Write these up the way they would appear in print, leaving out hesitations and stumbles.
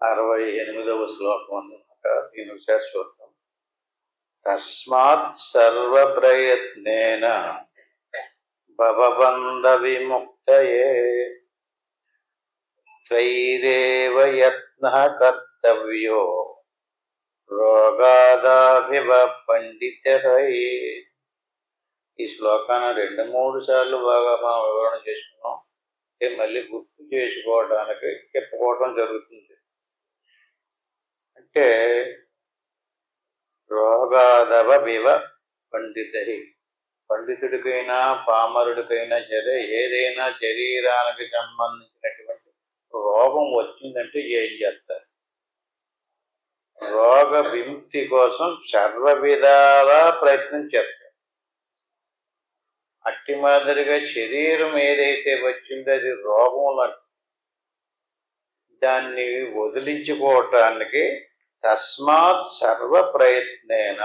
68వ శ్లోకం అన్నమాట. దీని ఒకసారి చూద్దాం. తస్మాత్ సర్వ ప్రయత్నేన భవబంధ విముక్తయే త్వయిరేవ యత్నః కర్తవ్యో రోగాదాభివ పండితః. ఈ శ్లోకాన్ని 2-3 సార్లు బాగా మనం వివరణ చేసుకున్నాం. మళ్ళీ గుర్తు చేసుకోవడానికి చెప్పుకోవటం జరుగుతుంది. అంటే రోగాదవివ పండితై, పండితుడికైనా పామరుడికైనా సరే ఏదైనా శరీరానికి సంబంధించినటువంటి రోగం వచ్చిందంటే ఏం చేస్తారు? రోగ విముక్తి కోసం సర్వ విధాల ప్రయత్నం చేస్తారు. అట్టి మాదిరిగా శరీరం ఏదైతే వచ్చిందో అది రోగం, దాన్ని వదిలించుకోవటానికి తస్మాత్ సర్వ ప్రయత్నేన,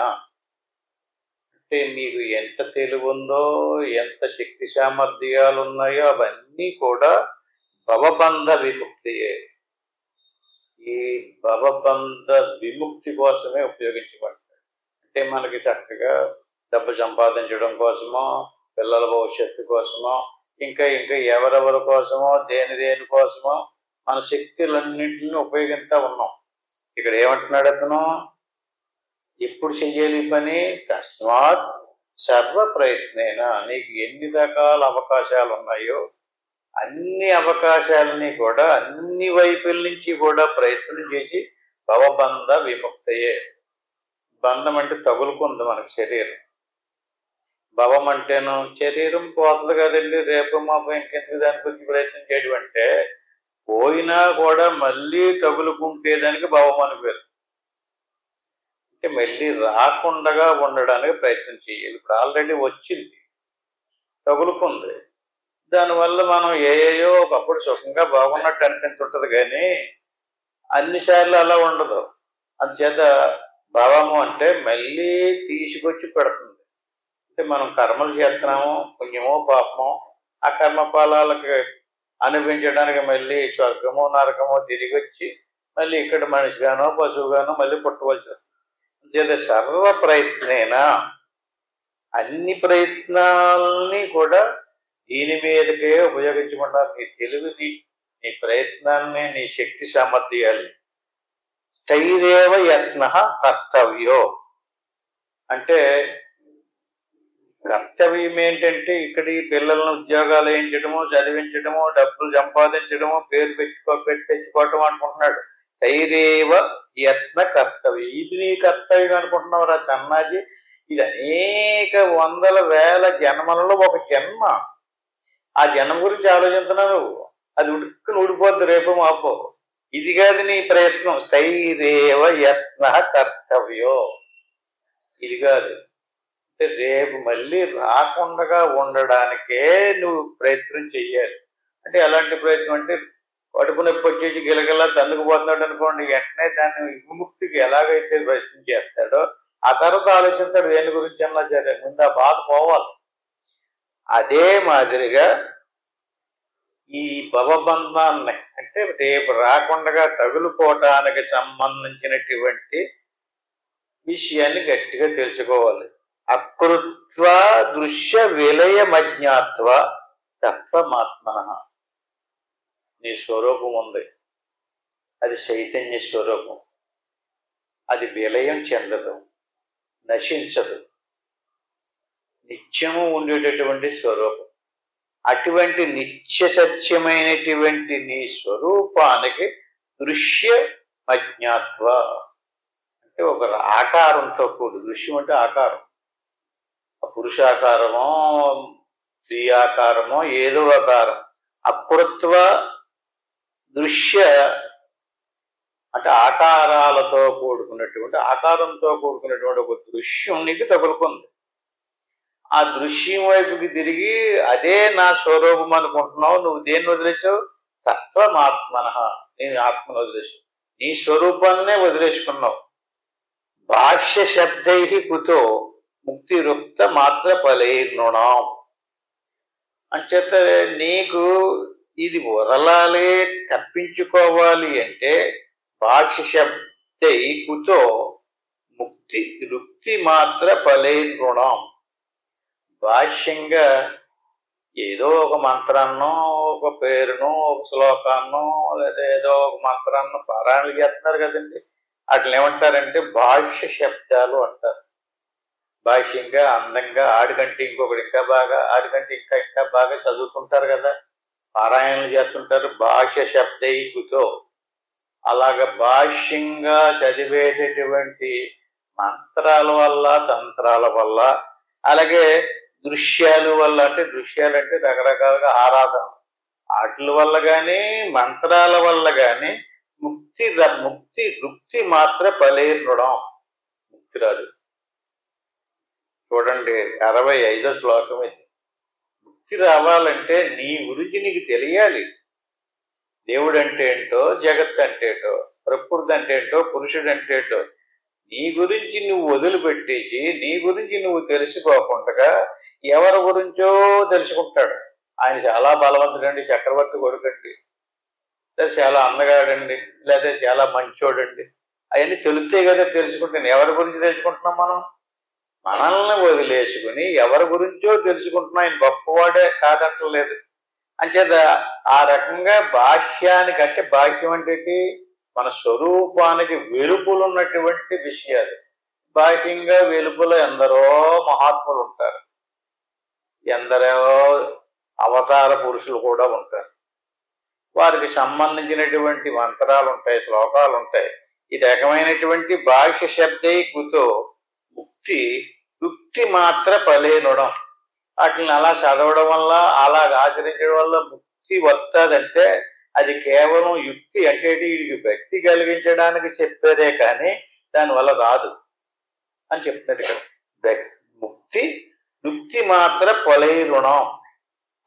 అంటే మీకు ఎంత తెలివి ఉందో, ఎంత శక్తి సామర్థ్యాలు ఉన్నాయో అవన్నీ కూడా భవబంధ విముక్తియే. ఈ భవబంధ విముక్తి కోసమే ఉపయోగించబడతాయి. అంటే మనకి చక్కగా డబ్బు సంపాదించడం కోసమో, పిల్లల భవిష్యత్తు కోసమో, ఇంకా ఎవరెవరి కోసమో, దేని కోసమో మన శక్తులన్నింటినీ ఉపయోగిస్తూ ఉన్నాం. ఇక్కడ ఏమంటున్నాడు అతను? ఎప్పుడు చెయ్యాలి పని? తస్మాత్ సర్వ ప్రయత్నేన, నీకు ఎన్ని రకాల అవకాశాలు ఉన్నాయో అన్ని అవకాశాలని కూడా అన్ని వైపుల నుంచి కూడా ప్రయత్నం చేసి భవబంధ విముక్తయే. బంధం అంటే తగులుకుంది మనకి శరీరం. భవం అంటేను శరీరం పోతుంది కదండి, రేపు మాపం ఇంకెందుకు దాని గురించి ప్రయత్నం చేయడం అంటే పోయినా కూడా మళ్ళీ తగులుకుంటే దానికి భవం అని పేరు. అంటే మళ్ళీ రాకుండా ఉండడానికి ప్రయత్నం చేయాలి. ఇప్పుడు ఆల్రెడీ వచ్చింది, తగులుకుంది, దానివల్ల మనం ఏయో ఒకప్పుడు సుఖంగా బాగున్నట్టు అనిపించుంటుంది, కానీ అన్నిసార్లు అలా ఉండదు. అందుచేత భావము అంటే మళ్ళీ తీసుకొచ్చి పెడుతుంది. అంటే మనం కర్మలు చేస్తున్నాము, పుణ్యమో పాపమో, ఆ కర్మ ఫలాలకు అనిపించడానికి మళ్ళీ స్వర్గమో నరకమో తిరిగి వచ్చి మళ్ళీ ఇక్కడ మనిషిగానో పశువుగానో మళ్ళీ పుట్టవలసి వస్తుంది. అందుచేత సర్వ ప్రయత్నేన, అన్ని ప్రయత్నాలని కూడా దీని మీదకే ఉపయోగించకుండా నీ తెలివిని, నీ ప్రయత్నాన్ని, నీ శక్తి సామర్థ్యాలు స్థైర్యేవ యత్నః కర్తవ్యో. అంటే కర్తవ్యం ఏంటంటే ఇక్కడ ఈ పిల్లలను ఉద్యోగాలు వేయించడము, చదివించడము, డబ్బులు సంపాదించడము, పేరు తెచ్చుకోవటం అనుకుంటున్నాడు. స్థైర్యేవ యత్న కర్తవ్యం. ఇది నీ కర్తవ్యం అనుకుంటున్నావురా సన్నాజీ. ఇది అనేక వందల వేల జన్మలలో ఒక జన్మ. ఆ జన్మ గురించి ఆలోచిస్తున్నావు నువ్వు. అది ఉడుక్కుని ఊడిపోద్ది రేపు మాపో. ఇది కాదు నీ ప్రయత్నం. స్థైర్యేవ యత్న కర్తవ్యో, ఇది కాదు. అంటే రేపు మళ్ళీ రాకుండా ఉండడానికే నువ్వు ప్రయత్నం చెయ్యాలి. అంటే ఎలాంటి ప్రయత్నం అంటే కడుపు నొప్పి వచ్చేసి గిలగిలా తన్నుకుపోతున్నాడు అనుకోండి, వెంటనే దాన్ని విముక్తికి ఎలాగైతే ప్రయత్నం చేస్తాడో ఆ తర్వాత ఆలోచిస్తాడు దేని గురించి అన్నా సరే, ముందు ఆ బాధ పోవాలి. అదే మాదిరిగా ఈ భవబంధాన్ని, అంటే రేపు రాకుండా తగులుకోవటానికి సంబంధించినటువంటి విషయాన్ని గట్టిగా తెలుసుకోవాలి. అకృత్వ దృశ్య విలయమజ్ఞాత్వ తత్వమాత్మన. నీ స్వరూపం ఉంది, అది చైతన్య స్వరూపం. అది విలయం చెందదు, నశించదు, నిత్యము ఉండేటటువంటి స్వరూపం. అటువంటి నిత్య సత్యమైనటువంటి నీ స్వరూపానికి దృశ్య అజ్ఞాత్వ అంటే ఒక ఆకారంతో కూడి. దృశ్యం అంటే ఆకారం, పురుషాకారమో స్త్రీ ఆకారమో ఏదో ఆకారం. అకృత్వ దృశ్య అంటే ఆకారాలతో కూడుకున్నటువంటి, ఆకారంతో కూడుకున్నటువంటి ఒక దృశ్యం నీకు తగులుకుంది. ఆ దృశ్యం వైపుకి తిరిగి అదే నా స్వరూపం అనుకుంటున్నావు. నువ్వు దేన్ని వదిలేసావు? తత్వమాత్మన, నేను ఆత్మను వదిలేసావు, నీ స్వరూపాన్నే వదిలేసుకున్నావు. భాష్య శబ్దై కుతో ముక్తిరుక్త మాత్ర ఫలైర్నృణం. అంచేత నీకు ఇది వదలాలి, తప్పించుకోవాలి అంటే భాష్య శబ్దై కుతో ముక్తి రుక్తి మాత్ర ఫలేన్ రుణం. భాష్యంగా ఏదో ఒక మంత్రాన్నో ఒక పేరునో ఒక శ్లోకాన్నో లేదా ఏదో ఒక మంత్రాన్నో పారాయణలు చేస్తున్నారు కదండి, అట్లా ఏమంటారంటే భాష్య శబ్దాలు అంటారు. భాష్యంగా అందంగా ఆడికంటే ఇంకొకటి ఇంకా బాగా, ఆడికంటే ఇంకా ఇంకా బాగా చదువుతుంటారు కదా, పారాయణలు చేస్తుంటారు. భాష్య శబ్దై కుతో, అలాగ భాష్యంగా చదివేటటువంటి మంత్రాల వల్ల తంత్రాల వల్ల, అలాగే దృశ్యాలు వల్ల, అంటే దృశ్యాలు అంటే రకరకాలుగా ఆరాధన, వాటి వల్ల కానీ మంత్రాల వల్ల కానీ ముక్తి ముక్తి రుక్తి మాత్ర ఫలేర్నుడం, ముక్తి రాదు. చూడండి 65వ శ్లోకం ఇది. ముక్తి రావాలంటే నీ గురించి నీకు తెలియాలి. దేవుడు అంటే ఏంటో, జగత్ అంటే ఏంటో, ప్రకృతి అంటే ఏంటో, పురుషుడు అంటే ఏంటో నీ గురించి నువ్వు వదిలిపెట్టేసి నీ గురించి నువ్వు తెలుసుకోకుండా ఎవరి గురించో తెలుసుకుంటాడు. ఆయన చాలా బలవంతుడండి, చక్రవర్తి కొడుకండి, లేదా చాలా అందగాడండి, లేదా చాలా మంచోడండి, అవన్నీ తెలుస్తాయి కదా. తెలుసుకుంటాను ఎవరి గురించి తెలుసుకుంటున్నాం మనం? మనల్ని వదిలేసుకుని ఎవరి గురించో తెలుసుకుంటున్నాం. ఆయన గొప్పవాడే కాదంటలేదు. అంచేత ఆ రకంగా బాహ్యానికంటే, బాహ్యం అంటే మన స్వరూపానికి వెలుపులు ఉన్నటువంటి విషయాలు. బాహ్యంగా వెలుపులో ఎందరో మహాత్ములు ఉంటారు, ఎందరో అవతార పురుషులు కూడా ఉంటారు. వారికి సంబంధించినటువంటి మంత్రాలు ఉంటాయి, శ్లోకాలు ఉంటాయి. ఈ రకమైనటువంటి బాహ్య శబ్దైకుతో ముక్తి యుక్తి మాత్ర ఫలేనుడం, వాటిని అలా చదవడం వల్ల అలా ఆచరించడం వల్ల ముక్తి వస్తుందంటే అది కేవలం యుక్తి, అంటే వీడికి భక్తి కలిగించడానికి చెప్పేదే కానీ దానివల్ల రాదు అని చెప్తున్నారు ఇక్కడ. ముక్తి యుక్తి మాత్ర ఫలేనుడం.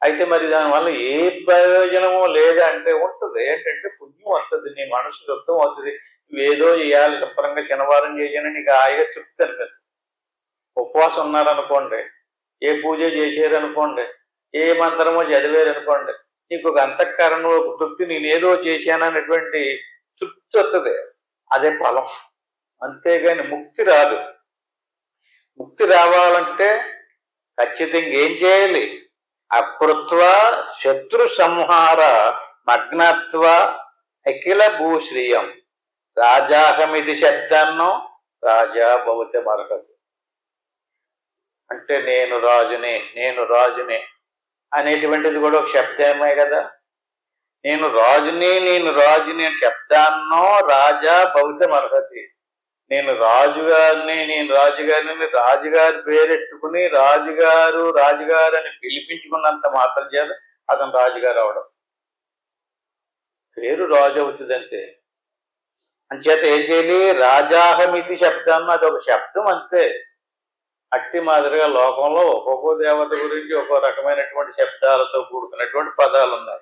అయితే మరి దానివల్ల ఏ ప్రయోజనము లేదా అంటే ఉంటుంది. ఏంటంటే పుణ్యం వస్తుంది, నీ మనసు యుక్తం అవుతుంది. ఏదో చేయాలి, శుభ్రంగా శనివారం చేయని నీకు హాయిగా తృప్తి అనిపిస్తుంది. ఉపవాసం ఉన్నారనుకోండి, ఏ పూజ చేసారనుకోండి, ఏ మంత్రమో చదివారనుకోండి, నీకు ఒక అంతఃకరణ తృప్తి, నేనేదో చేశాననేటువంటి తృప్తి వస్తుంది. అదే ఫలం. అంతేగాని ముక్తి రాదు. ముక్తి రావాలంటే ఖచ్చితంగా ఏం చేయాలి? అకృత్వ శత్రు సంహార మగ్నత్వ అఖిల భూశ్రియం రాజాహమిది శబ్దాన్నో రాజా భవతి మరకదు. అంటే నేను రాజునే, నేను రాజునే అనేటువంటిది కూడా ఒక శబ్దమే కదా. నేను రాజుని, నేను రాజుని శబ్దాన్నో రాజా భవతి మరకతి. నేను రాజుగారిని, నేను రాజుగారిని, రాజుగారి పేరెట్టుకుని రాజుగారు రాజుగారు అని పిలిపించుకున్నంత మాత్రం చేత అతను రాజుగారు అవడం, పేరు రాజు అవుతుంది అంతే. అంచేత ఏం చేయాలి? రాజాహమితి శబ్దం, అది ఒక శబ్దం అంతే. అట్టి మాదిరిగా లోకంలో ఒక్కొక్క దేవత గురించి ఒక్కో రకమైనటువంటి శబ్దాలతో కూడుకున్నటువంటి పదాలు ఉన్నాయి.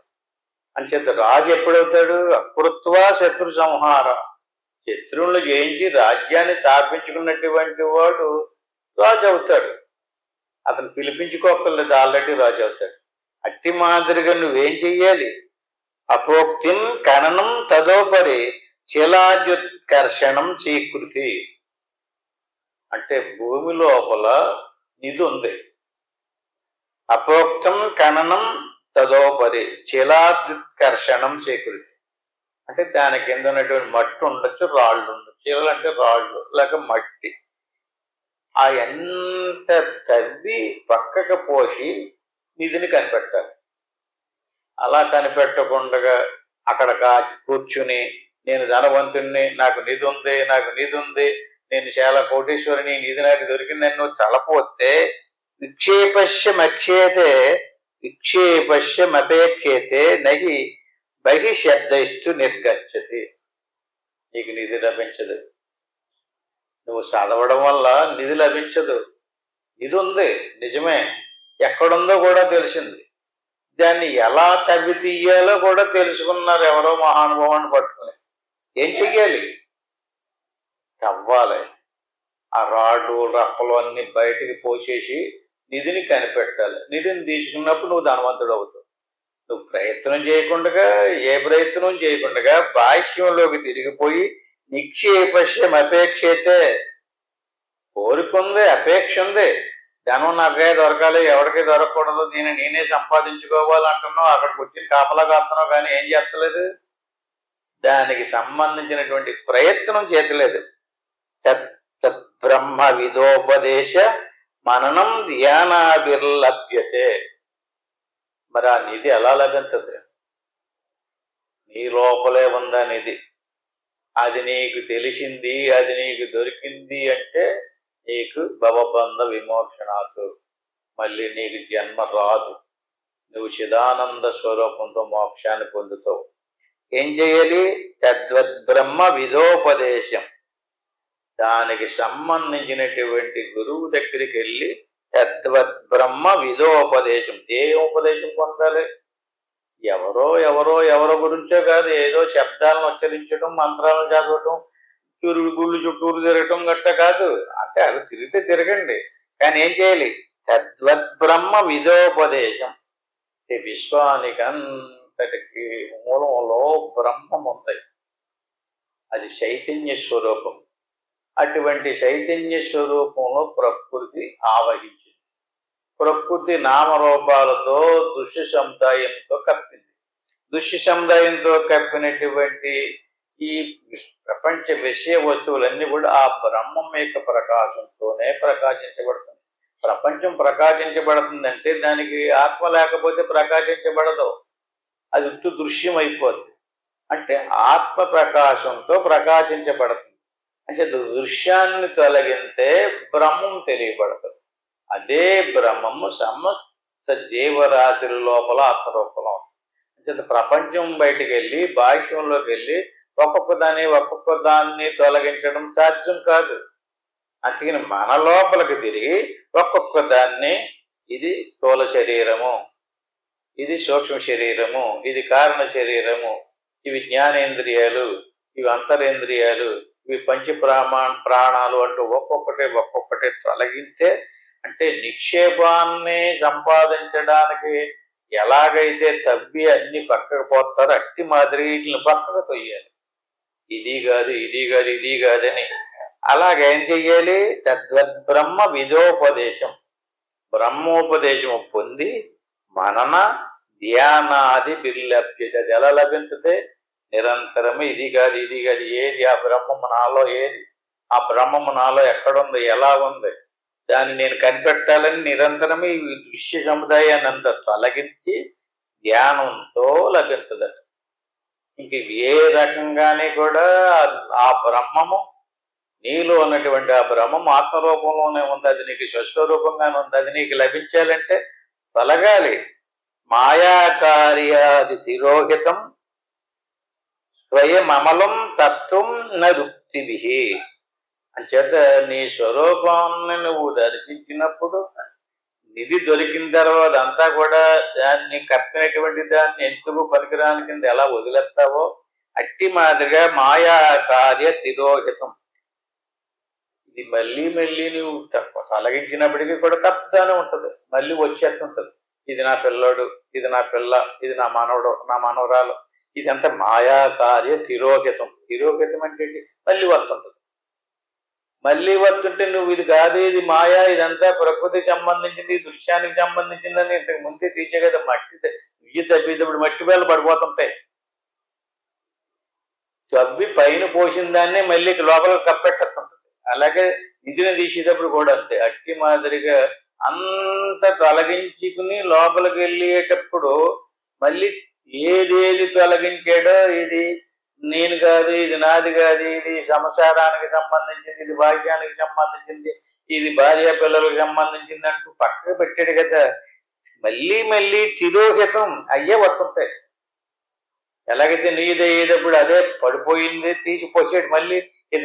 అంచేత రాజు ఎప్పుడవుతాడు? అకృత్వ శత్రు సంహార, శత్రువులను జయించి రాజ్యాన్ని స్థాపించుకున్నటువంటి వాడు రాజు అవుతాడు. అతను పిలిపించుకోకర్లేదు, ఆల్రెడీ రాజు అవుతాడు. అట్టి మాదిరిగా నువ్వేం చెయ్యాలి? అపోక్తిం కననం తదోపరి శిలాజుత్కర్షణం చీకృతి. అంటే భూమి లోపల నిధి ఉంది. అపోక్తం కననం తదోపరి శిలాజుత్కర్షణం చీకృతి. అంటే దాని కింద ఉన్నటువంటి మట్టి ఉండొచ్చు, రాళ్ళు ఉండొచ్చు. శిలలు అంటే రాళ్ళు లేక మట్టి. ఆ ఎంత తవ్వి పక్కకు పోసి నిధిని కనిపెట్టాలి. అలా కనిపెట్టకుండా అక్కడ కూర్చుని నేను ధనవంతుణ్ణి, నాకు నిధి ఉంది, నాకు నిధి ఉంది, నేను చాలా కోటీశ్వరిని, నిధి నాకు దొరికిందని నువ్వు తలపోతే విక్షేపశ్యమక్షేతే విక్షేపశ్యమపేక్షేతే నహి బహి శబ్దయిస్తూ నిర్గచ్చతి. నీకు నిధి లభించదు. నువ్వు చదవడం వల్ల నిధి లభించదు. నిధి ఉంది నిజమే, ఎక్కడుందో కూడా తెలిసింది. దాన్ని ఎలా తవ్వి తీయాలో కూడా తెలుసుకున్నారు ఎవరో మహానుభావాన్ని పట్టుకుని. ఏం చెయ్యాలి? తవ్వాలి. ఆ రాళ్ళు రప్పలు అన్ని బయటికి పోసేసి నిధిని కనిపెట్టాలి. నిధిని తీసుకున్నప్పుడు నువ్వు ధనవంతుడు అవుతావు. నువ్వు ప్రయత్నం చేయకుండా, ఏ ప్రయత్నం చేయకుండా బాహ్యంలోకి తిరిగిపోయి నిక్షేపశ్యం అపేక్షతే, కోరుకుంది, అపేక్ష ఉంది, ధనం నాకే దొరకాలి, ఎవరికి దొరకకూడదు, నేనే సంపాదించుకోవాలంటున్నావు, అక్కడికి వచ్చి కాపలా కాస్తున్నావు, కానీ ఏం చేస్తలేదు, దానికి సంబంధించినటువంటి ప్రయత్నం చేతలేదు. బ్రహ్మ విదోపదేశ మననం ధ్యానాభిర్లభ్యతే. మరి ఆ నిధి ఎలా లభించదు? నీ లోపలే ఉందా నిధి. అది నీకు తెలిసింది, అది నీకు దొరికింది అంటే నీకు భవబంధ విమోక్షణాతు, మళ్ళీ నీకు జన్మ రాదు, నువ్వు చిదానంద స్వరూపంతో మోక్షాన్ని పొందుతావు. ఏం చేయాలి? తద్వద్బ్రహ్మ విధోపదేశం, దానికి సంబంధించినటువంటి గురువు దగ్గరికి వెళ్ళి తద్వద్బ్రహ్మ విధోపదేశం. ఏ ఉపదేశం పొందాలి? ఎవరో గురించో కాదు, ఏదో శబ్దాలను ఉచ్చరించడం, మంత్రాలను చదవటం, గుళ్ళు చుట్టూరు తిరగటం గట్ట కాదు. అంటే అది తిరిగితే తిరగండి, కానీ ఏం చేయాలి? తద్వద్బ్రహ్మ విధోపదేశం. విశ్వానికంతటికి మూలంలో బ్రహ్మం ఉంది, అది చైతన్య స్వరూపం. అటువంటి చైతన్య స్వరూపంలో ప్రకృతి ఆవహించింది. ప్రకృతి నామరూపాలతో దృశ్య సముదాయంతో కప్పింది. దృశ్య సముదాయంతో కప్పినటువంటి ఈ ప్రపంచ విషయ వస్తువులన్నీ కూడా ఆ బ్రహ్మం యొక్క ప్రకాశంతోనే ప్రకాశించబడుతుంది. ప్రపంచం ప్రకాశించబడుతుందంటే దానికి ఆత్మ లేకపోతే ప్రకాశించబడదు, అది ఉత్తు దృశ్యం అయిపోద్ది. అంటే ఆత్మ ప్రకాశంతో ప్రకాశించబడుతుంది. అంటే దృశ్యాన్ని తొలగితే బ్రహ్మం తెలియబడుతుంది. అదే బ్రహ్మము సమస్త జీవరాశుల లోపల ఆత్మరూపంలో ఉంది. అంటే ప్రపంచం బయటికి వెళ్ళి బాహ్యంలోకి వెళ్ళి ఒక్కొక్క దాన్ని తొలగించడం సాధ్యం కాదు. అందుకని మన లోపలికి తిరిగి ఒక్కొక్క దాన్ని, ఇది స్థూల శరీరము, ఇది సూక్ష్మ శరీరము, ఇది కారణ శరీరము, ఇవి జ్ఞానేంద్రియాలు, ఇవి అంతరేంద్రియాలు, ఇవి ప్రాణాలు అంటూ ఒక్కొక్కటే తొలగితే, అంటే నిక్షేపాన్ని సంపాదించడానికి ఎలాగైతే తవ్వి అన్ని పక్కకు పోతారో అట్టి మాదిరి వీటిని పక్కకు తొయ్యాలి. ఇది కాదని అలాగేం చెయ్యాలి? తద్వద్బ్రహ్మ విధోపదేశం, బ్రహ్మోపదేశము పొంది మనన ధ్యానాది బిర్లభ్యత. అది ఎలా లభించితే నిరంతరము ఇది కాదు ఏది ఆ బ్రహ్మము నాలో, ఏది ఆ బ్రహ్మము నాలో ఎక్కడుంది, ఎలా ఉంది, దాన్ని నేను కనిపెట్టాలని నిరంతరము ఈ దృశ్య సముదాయాన్ని అంతా తొలగించి ధ్యానంతో లభించదట. ఇంక ఏ రకంగానే కూడా ఆ బ్రహ్మము నీలో ఉన్నటువంటి ఆ బ్రహ్మము ఆత్మరూపంలోనే ఉంది, అది నీకు స్వస్వరూపంగానే ఉంది. అది నీకు లభించాలంటే తొలగాలి. మాయాకార్యాది తిరోహితం స్వయమమలం తత్వం నరుక్తిభి. అంచేత నీ స్వరూపాన్ని నువ్వు దర్శించినప్పుడు నిధి దొరికిన తర్వాత అంతా కూడా దాన్ని కప్పినటువంటి దాన్ని ఎందుకు పరికరాని కింద ఎలా వదిలేస్తావో అట్టి మాదిరిగా మాయా కార్య తిరోహితం, ఇది మళ్ళీ నువ్వు తొలగించినప్పటికీ కూడా తప్పుతానే ఉంటుంది, మళ్ళీ వచ్చేస్తుంటది. ఇది నా పిల్లోడు, ఇది నా పిల్ల, ఇది నా మనవడు, నా మనవరాలు, ఇదంతా మాయా కార్య తిరోహితం. తిరోహితం అంటే మళ్ళీ వస్తుంటది. మళ్ళీ వస్తుంటే నువ్వు ఇది కాదు, ఇది మాయా, ఇదంతా ప్రకృతికి సంబంధించింది, దృశ్యానికి సంబంధించిందని ఇంతకు ముందే తీసే కదా. ఇయ్యి తప్పినప్పుడు మట్టి వేళ పడిపోతుంటాయి. తవ్వి పైన పోసిన దాన్నే మళ్ళీ లోపలికి కప్పెట్టేస్తుంటది. అలాగే నిధిని తీసేటప్పుడు కూడా అంతే. అట్టి మాదిరిగా అంత తొలగించుకుని లోపలికి వెళ్ళేటప్పుడు మళ్ళీ ఏదేది తొలగించాడో, ఇది నేను కాదు, ఇది నాది కాదు, ఇది సంసారానికి సంబంధించింది, ఇది భాగ్యానికి సంబంధించింది, ఇది భార్య పిల్లలకు సంబంధించింది అంటూ పక్కకు పెట్టాడు కదా. మళ్ళీ తిరోహితం అయ్యే వస్తుంటాయి. ఎలాగైతే నీదే అయ్యేటప్పుడు అదే పడిపోయింది తీసిపోసాడు, మళ్ళీ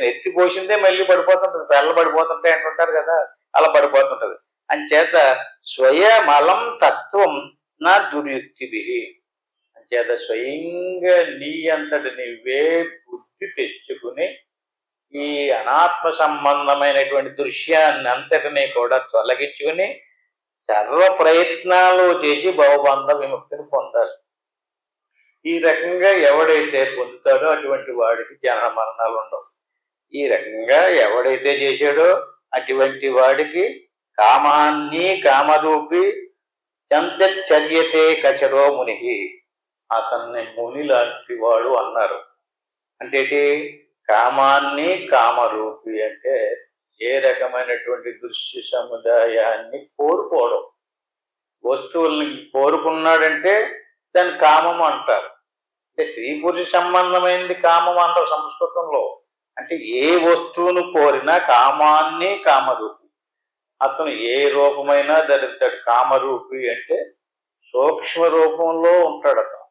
ఎత్తి పోసిందే మళ్ళీ పడిపోతుంటది, పెళ్ళ పడిపోతుంటాయి అంటుంటారు కదా, అలా పడిపోతుంటది. అంచేత స్వయమలం తత్వం నా దుర్యుక్తిభి. అంచేత స్వయంగా నీ అంతటి నీవే బుద్ధి తెచ్చుకుని ఈ అనాత్మ సంబంధమైనటువంటి దృశ్యాన్ని అంతటినీ కూడా తొలగించుకుని సర్వ ప్రయత్నాలు చేసి భవబంధ విముక్తిని పొందాలి. ఈ రకంగా ఎవడైతే పొందుతాడో అటువంటి వాడికి జనన మరణాలు ఉండవు. ఈ రకంగా ఎవడైతే చేశాడో అటువంటి వాడికి కామాన్ని కామరూపి చంచర్యతే కచరో మునికి, అతన్ని ముని లాంటి వాడు అన్నారు. అంటే కామాన్ని కామరూపి అంటే ఏ రకమైనటువంటి దృశ్య సముదాయాన్ని కోరుకోవడం. వస్తువుల్ని కోరుకున్నాడంటే దాన్ని కామం అంటారు. అంటే స్త్రీ పురుష సంబంధమైనది కామం అంటారు సంస్కృతంలో. అంటే ఏ వస్తువును కోరినా కామాన్ని కామరూపి, అతను ఏ రూపమైనా ధరిస్తాడు. కామరూపి అంటే సూక్ష్మ రూపంలో ఉంటాడు. అతను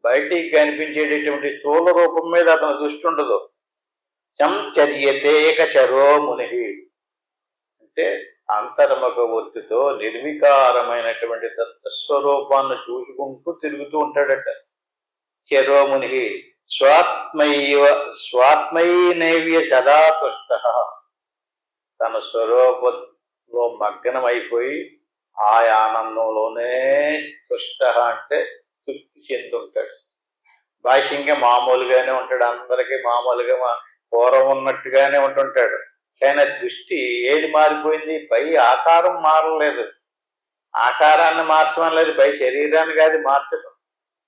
బయటికి కనిపించేటటువంటి స్థూల రూపం మీద అతను దృష్టి ఉండదు. సంచర్యతే కశరో ముని అంటే అంతర్ముఖ వృత్తితో నిర్వికారమైనటువంటి తత్స్వరూపాన్ని చూసుకుంటూ తిరుగుతూ ఉంటాడట. చరోముని స్వాత్మైనైవ్య సదా తుష్ట, తన స్వరూపంలో మగ్నమైపోయి ఆ ఆనందంలోనే తుష్ట అంటే తృప్తి చెందుంటాడు. బాహ్యంగా మామూలుగానే ఉంటాడు, అందరికీ మామూలుగా పూర్వం ఉన్నట్టుగానే ఉంటుంటాడు. కానీ దృష్టి ఏది మారిపోయింది? పై ఆకారం మారలేదు, ఆకారాన్ని మార్చడం లేదు, పై శరీరాన్ని కాదు మార్చడం,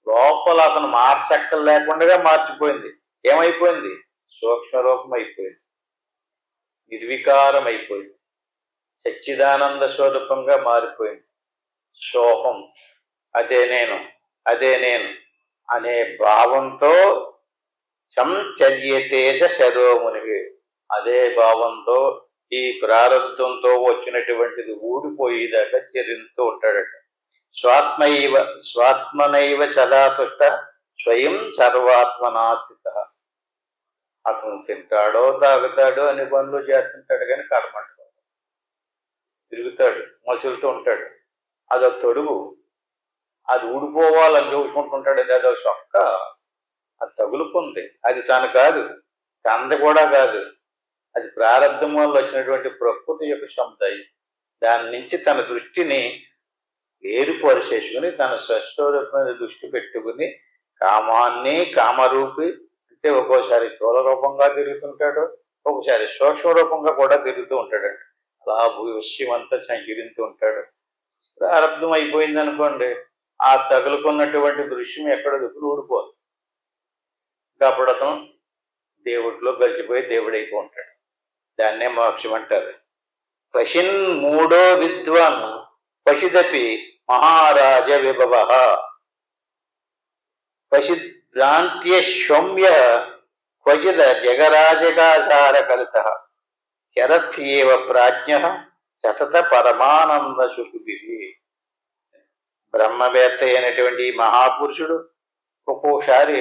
లోపల అతను మార్చక్కలు లేకుండా మార్చిపోయింది. ఏమైపోయింది? సూక్ష్మ రూపం అయిపోయింది, నిర్వికారం అయిపోయింది, సచ్చిదానంద స్వరూపంగా మారిపోయింది. సోహం, అదే నేను, అదే నేను అనే భావంతో సంచర్యతేజ శరోమునికి, అదే భావంతో ఈ ప్రారంభంతో వచ్చినటువంటిది ఊడిపోయేదాకా చరిస్తూ ఉంటాడట. స్వాత్మనైవ సదాతుష్ట స్వయం సర్వాత్మనాస్థిత. అతను తింటాడో తాగుతాడో అన్ని పనులు చేస్తుంటాడు, కానీ కర్మ అంటాడు. తిరుగుతాడు, మసులుతూ ఉంటాడు, అదొక తొడుగు, అది ఊడిపోవాలని చూసుకుంటుంటాడు. అదో సొక్క, అది తగులుకుంది, అది తను కాదు, తనది కూడా కాదు, అది ప్రారంభం వల్ల వచ్చినటువంటి ప్రకృతి యొక్క సముదాయం. దాని నుంచి తన దృష్టిని వేరుపరిచేసుకుని తన స్వస్వరూపమైన దృష్టి పెట్టుకుని కామాన్ని కామరూపి అంటే ఒక్కోసారి స్థూల రూపంగా తిరుగుతుంటాడు, ఒకసారి సూక్ష్మ రూపంగా కూడా తిరుగుతూ ఉంటాడండి. అలా విషయం అంతా సంచరిస్తూ ఉంటాడు. ప్రారంభం అయిపోయింది అనుకోండి, ఆ తగులుకున్నటువంటి దృశ్యం ఎక్కడ దిక్కులు ఊడిపోదు. అప్పుడు అతను దేవుడిలో గడిచిపోయి దేవుడైపో ఉంటాడు. దాన్నే మోక్షం అంటారు. పశిన్ మూడో విద్వాన్ పశిదపి మహారాజ విభవ, పశిద్భ్రాంత్య సౌమ్య క్వచిద జగరాజకాచార కలిత చరత్యేవ ప్రాజ్ఞ సతత పరమానంద సుఖి. బ్రహ్మవేత్త అయినటువంటి మహాపురుషుడు ఒక్కోసారి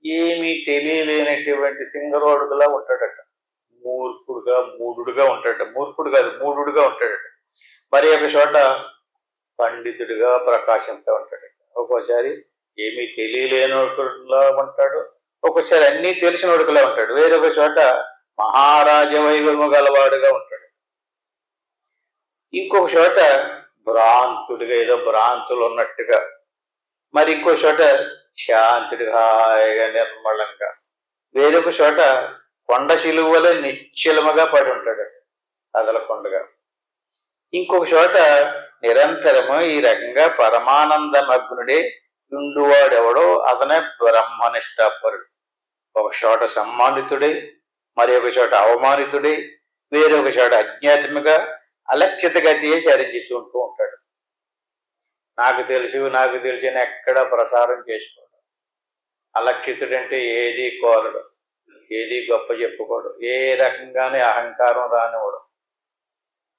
ఏమీ తెలియలేనటువంటి సింగరోడుగులా ఉంటాడట. మూఢుడుగా ఉంటాడట. మూర్ఖుడు కాదు, మూఢుడుగా ఉంటాడట. మరి ఒక చోట పండితుడిగా ప్రకాశిస్తూ ఉంటాడట. ఒక్కోసారి ఏమీ తెలియలేనోడులా ఉంటాడు, ఒక్కోసారి అన్నీ తెలిసినోడుకులా ఉంటాడు. వేరొక చోట మహారాజ వైభవము గలవాడుగా ఉంటాడు. ఇంకొక చోట భ్రాంతుడిగా, ఏదో భ్రాంతులు ఉన్నట్టుగా. మరి ఇంకో చోట శాంతుడిగా, హాయిగా నిర్మలంగా. వేరొక చోట కొండ శిలువలే నిశ్చలముగా పడి ఉంటాడు, కదలకొండగా. ఇంకొక చోట నిరంతరము ఈ రకంగా పరమానందమగ్నుడే ఉండువాడెవడో అతనే బ్రహ్మనిష్టాపరుడు. ఒక చోట సమ్మానితుడై, మరి ఒక చోట అవమానితుడై, వేరొక చోట అజ్ఞాతముగా అలక్షిత గతియే చరించుకుంటూ ఉంటాడు. నాకు తెలుసు అని ఎక్కడా ప్రసారం చేసుకోడు. అలక్షితుడంటే ఏది కోరడు, ఏది గొప్ప చెప్పుకోడు, ఏ రకంగానే అహంకారం రానివాడు.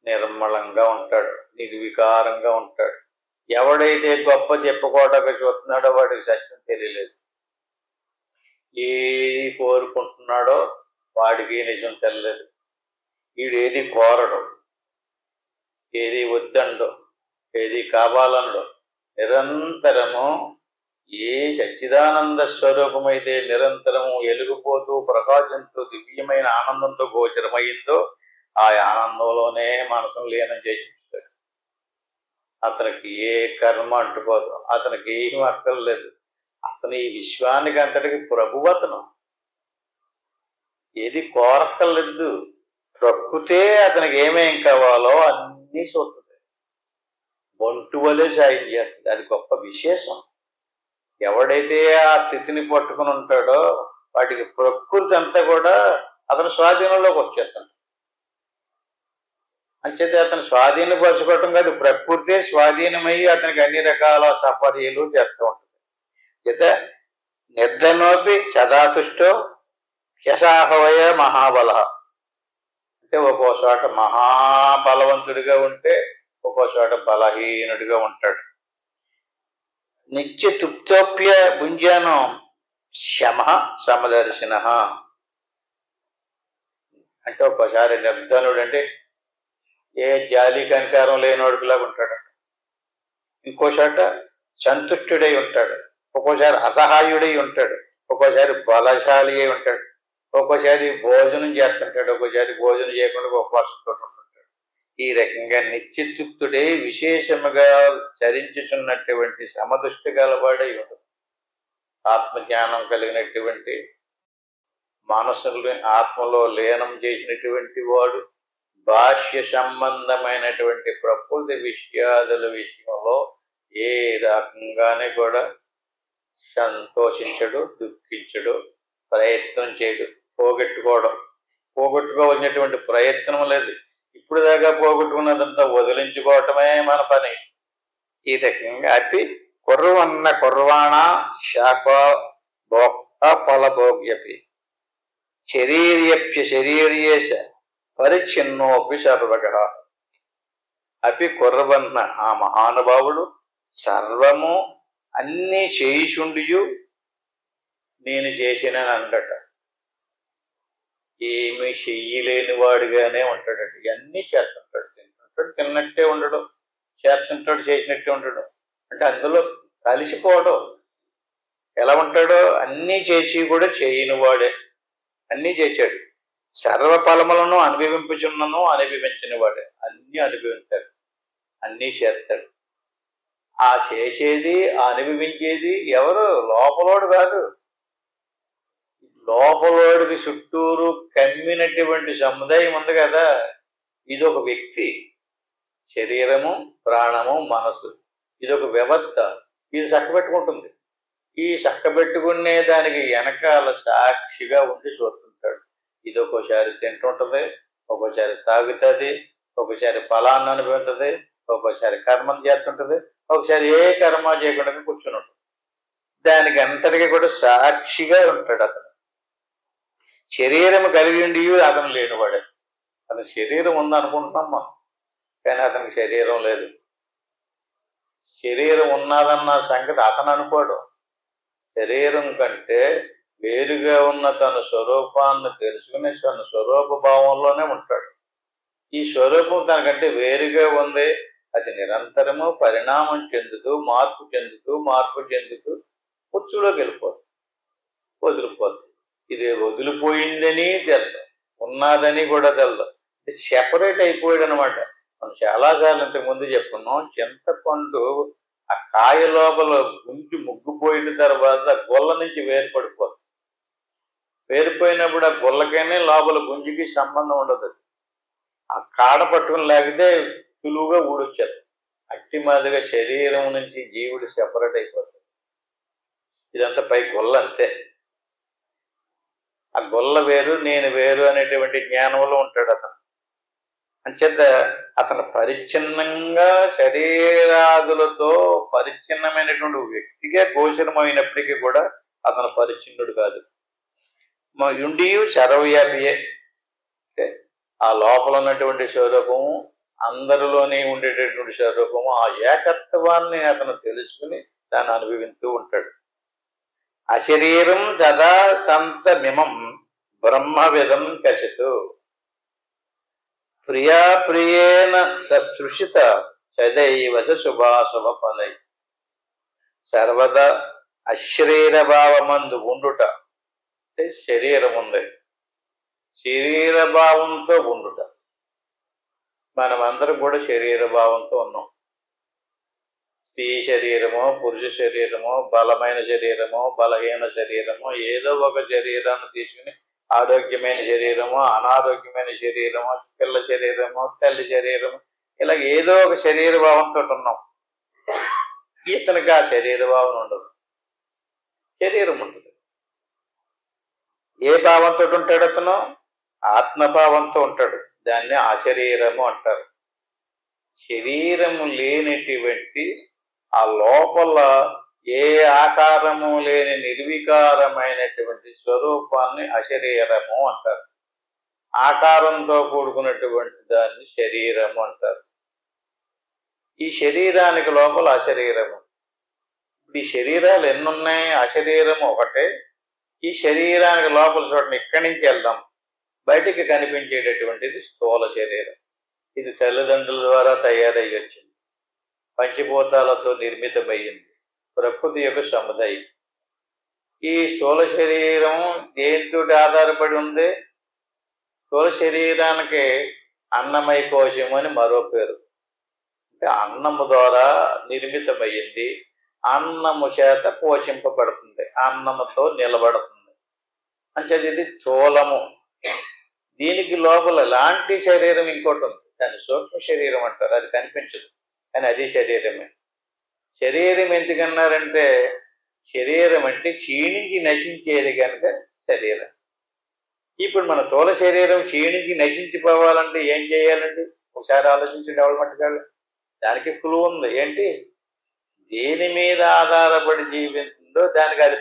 నిర్మలంగా ఉంటాడు, నిర్వికారంగా ఉంటాడు. ఎవడైతే గొప్ప చెప్పుకోవడానికి చూస్తున్నాడో వాడికి సత్యం తెలియలేదు. ఏది కోరుకుంటున్నాడో వాడికి నిజం తెలియలేదు. వీడు ఏది కోరడు, ఏది వద్దండో, ఏది కావాలండో. నిరంతరము ఏ సచ్చిదానంద స్వరూపమైతే నిరంతరము ఎలుగుపోతూ ప్రకాశంతో దివ్యమైన ఆనందంతో గోచరమైందో ఆ ఆనందంలోనే మనసును లీనం చేసి ఉంటాడు. అతనికి ఏ కర్మ అంటుకోదు, అతనికి ఏం అక్కర్లేదు. అతను ఈ విశ్వానికి అంతటికి ప్రభువు. అతను ఏది కోరక్కర్లేదు. ప్రకృతే అతనికి ఏమేం కావాలో అన్నీ చూస్తుంది. బంటు వలె సాయం చేస్తుంది. అది గొప్ప విశేషం. ఎవడైతే ఆ స్థితిని పట్టుకుని ఉంటాడో వాటికి ప్రకృతి అంతా కూడా అతని స్వాధీనంలోకి వచ్చేస్తుంది. అంచేతే అతను స్వాధీనపరచుకోవటం కాదు, ప్రకృతే స్వాధీనమై అతనికి అన్ని రకాల సపర్యలు చేస్తూ ఉంటుంది. చేత నిర్ధనోపి సదాతుష్టో యశాహవయ మహాబల. అంటే ఒక్కో చోట మహాబలవంతుడిగా ఉంటే ఒక్కో చోట బలహీనుడిగా ఉంటాడు. నిత్య తృప్తోప్య భుంజానం శమ సమదర్శిన. అంటే ఒక్కోసారి నిర్ధనుడు అంటే ఏ జాలి కనికారం లేనివాడుకులాగా ఉంటాడు. ఇంకోసాట సంతుష్టుడై ఉంటాడు. ఒక్కోసారి అసహాయుడై ఉంటాడు. ఒక్కోసారి బలశాలి అయి ఉంటాడు. ఒక్కోసారి భోజనం చేస్తుంటాడు. ఒక్కోసారి భోజనం చేయకుండా ఉపవాసంతో ఉంటుంటాడు. ఈ రకంగా నిత్యతృప్తుడై విశేషముగా చరించుచున్నటువంటి సమదృష్టి గలవాడై ఉంటుంది. ఆత్మజ్ఞానం కలిగినటువంటి మనసుని ఆత్మలో లీనం చేసినటువంటి వాడు బాహ్య సంబంధమైనటువంటి ప్రకృతి విషయాదుల విషయంలో ఏ రకంగానే కూడా సంతోషించడు, దుఃఖించడు, ప్రయత్నం చేయడు. పోగొట్టుకోవాల్సినటువంటి ప్రయత్నం లేదు. ఇప్పుడు దాకా పోగొట్టుకున్నదంతా వదిలించుకోవటమే మన పని. ఈ రకంగా అతి కుర్రవన్న కుర్వాణ శాఖ భోక్త ఫలభోగ్యపి శరీర్యప్య శరీర్యేశ పరిచ్ఛిన్నోపి సర్వగ. అపి కుర్రవన్న ఆ మహానుభావుడు సర్వము అన్నీ చేయిచుండియు నేను చేసినని అండట. ఏమి చెయ్యలేని వాడిగానే ఉంటాడట. ఇవన్నీ చేస్తుంటాడు, తింటుంటాడు, తిన్నట్టే ఉండడం, చేస్తుంటాడు, చేసినట్టే ఉండడం. అంటే అందులో కలిసిపోవడం. ఎలా ఉంటాడో అన్నీ చేసి కూడా చేయని వాడే. అన్నీ చేశాడు. సర్వఫలములను అనుభవింపుచున్నను అనుభవించిన వాడే. అన్నీ అనుభవించాడు, అన్నీ చేస్తాడు. ఆ చేసేది ఆ అనుభవించేది ఎవరు? లోపలోడు కాదు. లోపలోడికి చుట్టూరు కమ్మినటువంటి సముదాయం ఉంది కదా, ఇది ఒక వ్యక్తి. శరీరము, ప్రాణము, మనసు, ఇదొక వ్యవస్థ. ఇది చక్కబెట్టుకుంటుంది. ఈ చక్కబెట్టుకునే దానికి వెనకాల సాక్షిగా ఉండి చూస్తుంటాడు. ఇది ఒక్కోసారి తింటుంటది, ఒక్కోసారి తాగుతుంది, ఒక్కోసారి ఫలాన్ని అనుభవిస్తుంది, ఒక్కోసారి కర్మం చేస్తుంటది, ఒకసారి ఏ కర్మ చేయకుండా కూర్చుని ఉంటుంది. దానికి అంతటికీ కూడా సాక్షిగా ఉంటాడు అతను. శరీరం కలిగి ఉండి అతను లేనివాడే. అతని శరీరం ఉందనుకుంటున్నాం మనం, కానీ అతనికి శరీరం లేదు. శరీరం ఉన్నదన్న సంగతి అతను అనుకోడు. శరీరం కంటే వేరుగా ఉన్న తన స్వరూపాన్ని తెలుసుకుని తన స్వరూప భావంలోనే ఉంటాడు. ఈ స్వరూపం తనకంటే వేరుగా ఉంది. అది నిరంతరము పరిణామం చెందుతూ మార్పు చెందుతూ పుచ్చులోకి వెళ్ళిపోతుంది, వదిలిపోతుంది. ఇది వదిలిపోయిందని తెలదు, ఉన్నదని కూడా తెలదు. సెపరేట్ అయిపోయాడు అనమాట. మనం చాలాసార్లు ఇంతకుముందు చెప్పుకున్నాం, చింతపండు ఆ కాయ లోపల గుంచి ముగ్గుపోయిన తర్వాత గొల్ల నుంచి వేరుపడిపోతుంది. వేరిపోయినప్పుడు ఆ గొల్లకైనా లోపల గుంజికి సంబంధం ఉండదు. ఆ కాడ పట్టుకుని లేకపోతే సులువుగా ఊడొచ్చారు. అట్టి మాదిరిగా శరీరం నుంచి జీవుడు సెపరేట్ అయిపోతుంది. ఇదంతా పై గొల్ల అంతే. ఆ గొల్ల వేరు, నేను వేరు అనేటువంటి జ్ఞానంలో ఉంటాడు అతను. అంచేత అతను పరిచ్ఛిన్నంగా శరీరాదులతో పరిచ్ఛిన్నమైనటువంటి వ్యక్తిగా గోచరమైనప్పటికీ కూడా అతను పరిచ్ఛిన్నుడు కాదు. యుండియు సర్వవ్యాపియే. అంటే ఆ లోపల ఉన్నటువంటి స్వరూపము, అందరిలోనే ఉండేటటువంటి స్వరూపము, ఆ ఏకత్వాన్ని అతను తెలుసుకుని దాన్ని అనుభవిస్తూ ఉంటాడు. అశరీరం సదా సంతమిమం బ్రహ్మవిదం కసితు ప్రియాప్రియేణ సృషిత సదైవ శుభాశుభ ఫలై. సర్వదా అశరీరభావమందు ఉండుట. అంటే శరీరం ఉంది, శరీరభావంతో ఉండుట. మనమందరం కూడా శరీరభావంతో ఉన్నాం. స్త్రీ శరీరమో, పురుష శరీరమో, బలమైన శరీరమో, బలహీన శరీరమో, ఏదో ఒక శరీరాన్ని తీసుకుని ఆరోగ్యమైన శరీరమో, అనారోగ్యమైన శరీరమో, పిల్ల శరీరమో, తల్లి శరీరము, ఇలా ఏదో ఒక శరీర భావంతో ఉన్నాం. ఇతనికి ఆ శరీర భావన ఉండదు, శరీరం ఉంటుంది. ఏ భావంతో ఉంటాడు అతను? ఆత్మభావంతో ఉంటాడు. దాన్ని అశరీరము అంటారు. శరీరము లేనటువంటి ఆ లోపల ఏ ఆకారము లేని నిర్వికారమైనటువంటి స్వరూపాన్ని అశరీరము అంటారు. ఆకారంతో కూడుకున్నటువంటి దాన్ని శరీరము అంటారు. ఈ శరీరానికి లోపల అశరీరము. ఇప్పుడు ఈ శరీరాలు ఎన్నున్నాయి? అశరీరము ఒకటే. ఈ శరీరానికి లోపల చూడండి, ఇక్కడి నుంచి వెళ్దాం, బయటికి కనిపించేటటువంటిది స్థూల శరీరం. ఇది తల్లిదండ్రుల ద్వారా తయారయ్యి వచ్చింది, పంచభూతాలతో నిర్మితమయ్యింది, ప్రకృతి యొక్క సముదాయం. ఈ స్థూల శరీరం దేనితో ఆధారపడి ఉంది? స్థూల శరీరానికి అన్నమయ కోశం అని మరో పేరు. అంటే అన్నము ద్వారా నిర్మితమయ్యింది, అన్నము చేత పోషింపబడుతుంది, అన్నముతో నిలబడుతుంది. అంటే ఇది స్థూలము. దీనికి లోపల ఎలాంటి శరీరం ఇంకోటి ఉంది, దాన్ని సూక్ష్మ శరీరం అంటారు. అది కనిపించదు, కానీ అది శరీరమే. శరీరం ఎందుకన్నారంటే, శరీరం అంటే క్షీణించి నశించేది కనుక శరీరం. ఇప్పుడు మన స్థూల శరీరం క్షీణించి నశించిపోవాలంటే ఏం చేయాలండి? ఒకసారి ఆలోచించండి, ఎవరి మట్టుకాళ్ళు. దానికి క్లూ ఉంది. ఏంటి? దేని మీద ఆధారపడి జీవిస్తుందో దానికి అది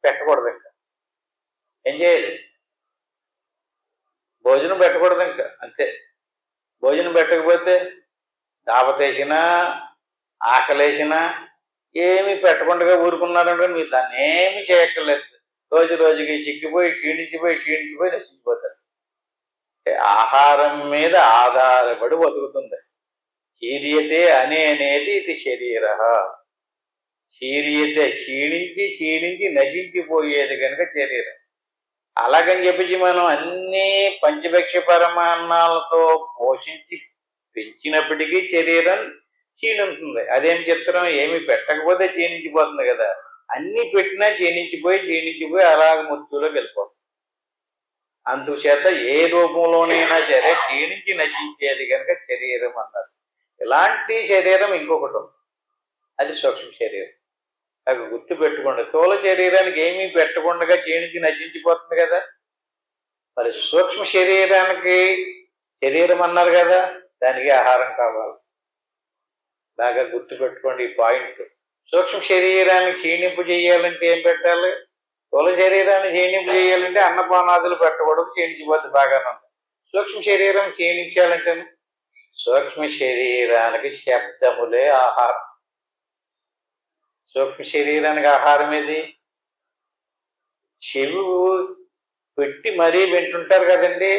పెట్టకూడదు. ఇంకా ఏం చేయాలి? భోజనం పెట్టకూడదు ఇంకా, అంతే. భోజనం పెట్టకపోతే దాపతేసినా, ఆకలేసినా ఏమి పెట్టకుండా ఊరుకున్నారంటే మీరు దాన్ని ఏమి చేయక్కర్లేదు. రోజు రోజుకి చిక్కిపోయి క్షీణించిపోయి నశించిపోతారు. అంటే ఆహారం మీద ఆధారపడి బతుకుతుంది. క్షీర్యతే అనేది ఇది శరీర. క్షీర్యతే క్షీణించి నశించిపోయేది కనుక శరీరం. అలాగని చెప్పి మనం అన్ని పంచభక్ష పరమాన్నాలతో పోషించి పెంచినప్పటికీ శరీరం క్షీణిస్తుంది. అదేం చెప్తున్నాం? ఏమి పెట్టకపోతే క్షీణించిపోతుంది కదా. అన్ని పెట్టినా క్షీణించిపోయి అలాగ మృత్యులోకి వెళ్ళిపోతుంది. అందుచేత ఏ రూపంలోనైనా సరే క్షీణించి నశించేది కనుక శరీరం అన్నారు. ఇలాంటి శరీరం ఇంకొకటి ఉంది, అది సూక్ష్మ శరీరం. నాకు గుర్తు పెట్టుకోండి, స్థూల శరీరానికి ఏమీ పెట్టకుండా క్షీణించి నశించిపోతుంది కదా. మరి సూక్ష్మ శరీరానికి శరీరం అన్నారు కదా, దానికి ఆహారం కావాలి. బాగా గుర్తు పెట్టుకోండి ఈ పాయింట్. సూక్ష్మ శరీరాన్ని క్షీణింపు చేయాలంటే ఏం పెట్టాలి? స్థూల శరీరాన్ని క్షీణింపు చేయాలంటే అన్నపానాదులు పెట్టకూడదు, క్షీణించిపోద్ది. బాగానే ఉంది. సూక్ష్మ శరీరం క్షీణించాలంటే సూక్ష్మ శరీరానికి శబ్దములే ఆహారం. సూక్ష్మ శరీరానికి ఆహారం ఏది? చెవి పెట్టి మరీ వింటుంటారు కదండి.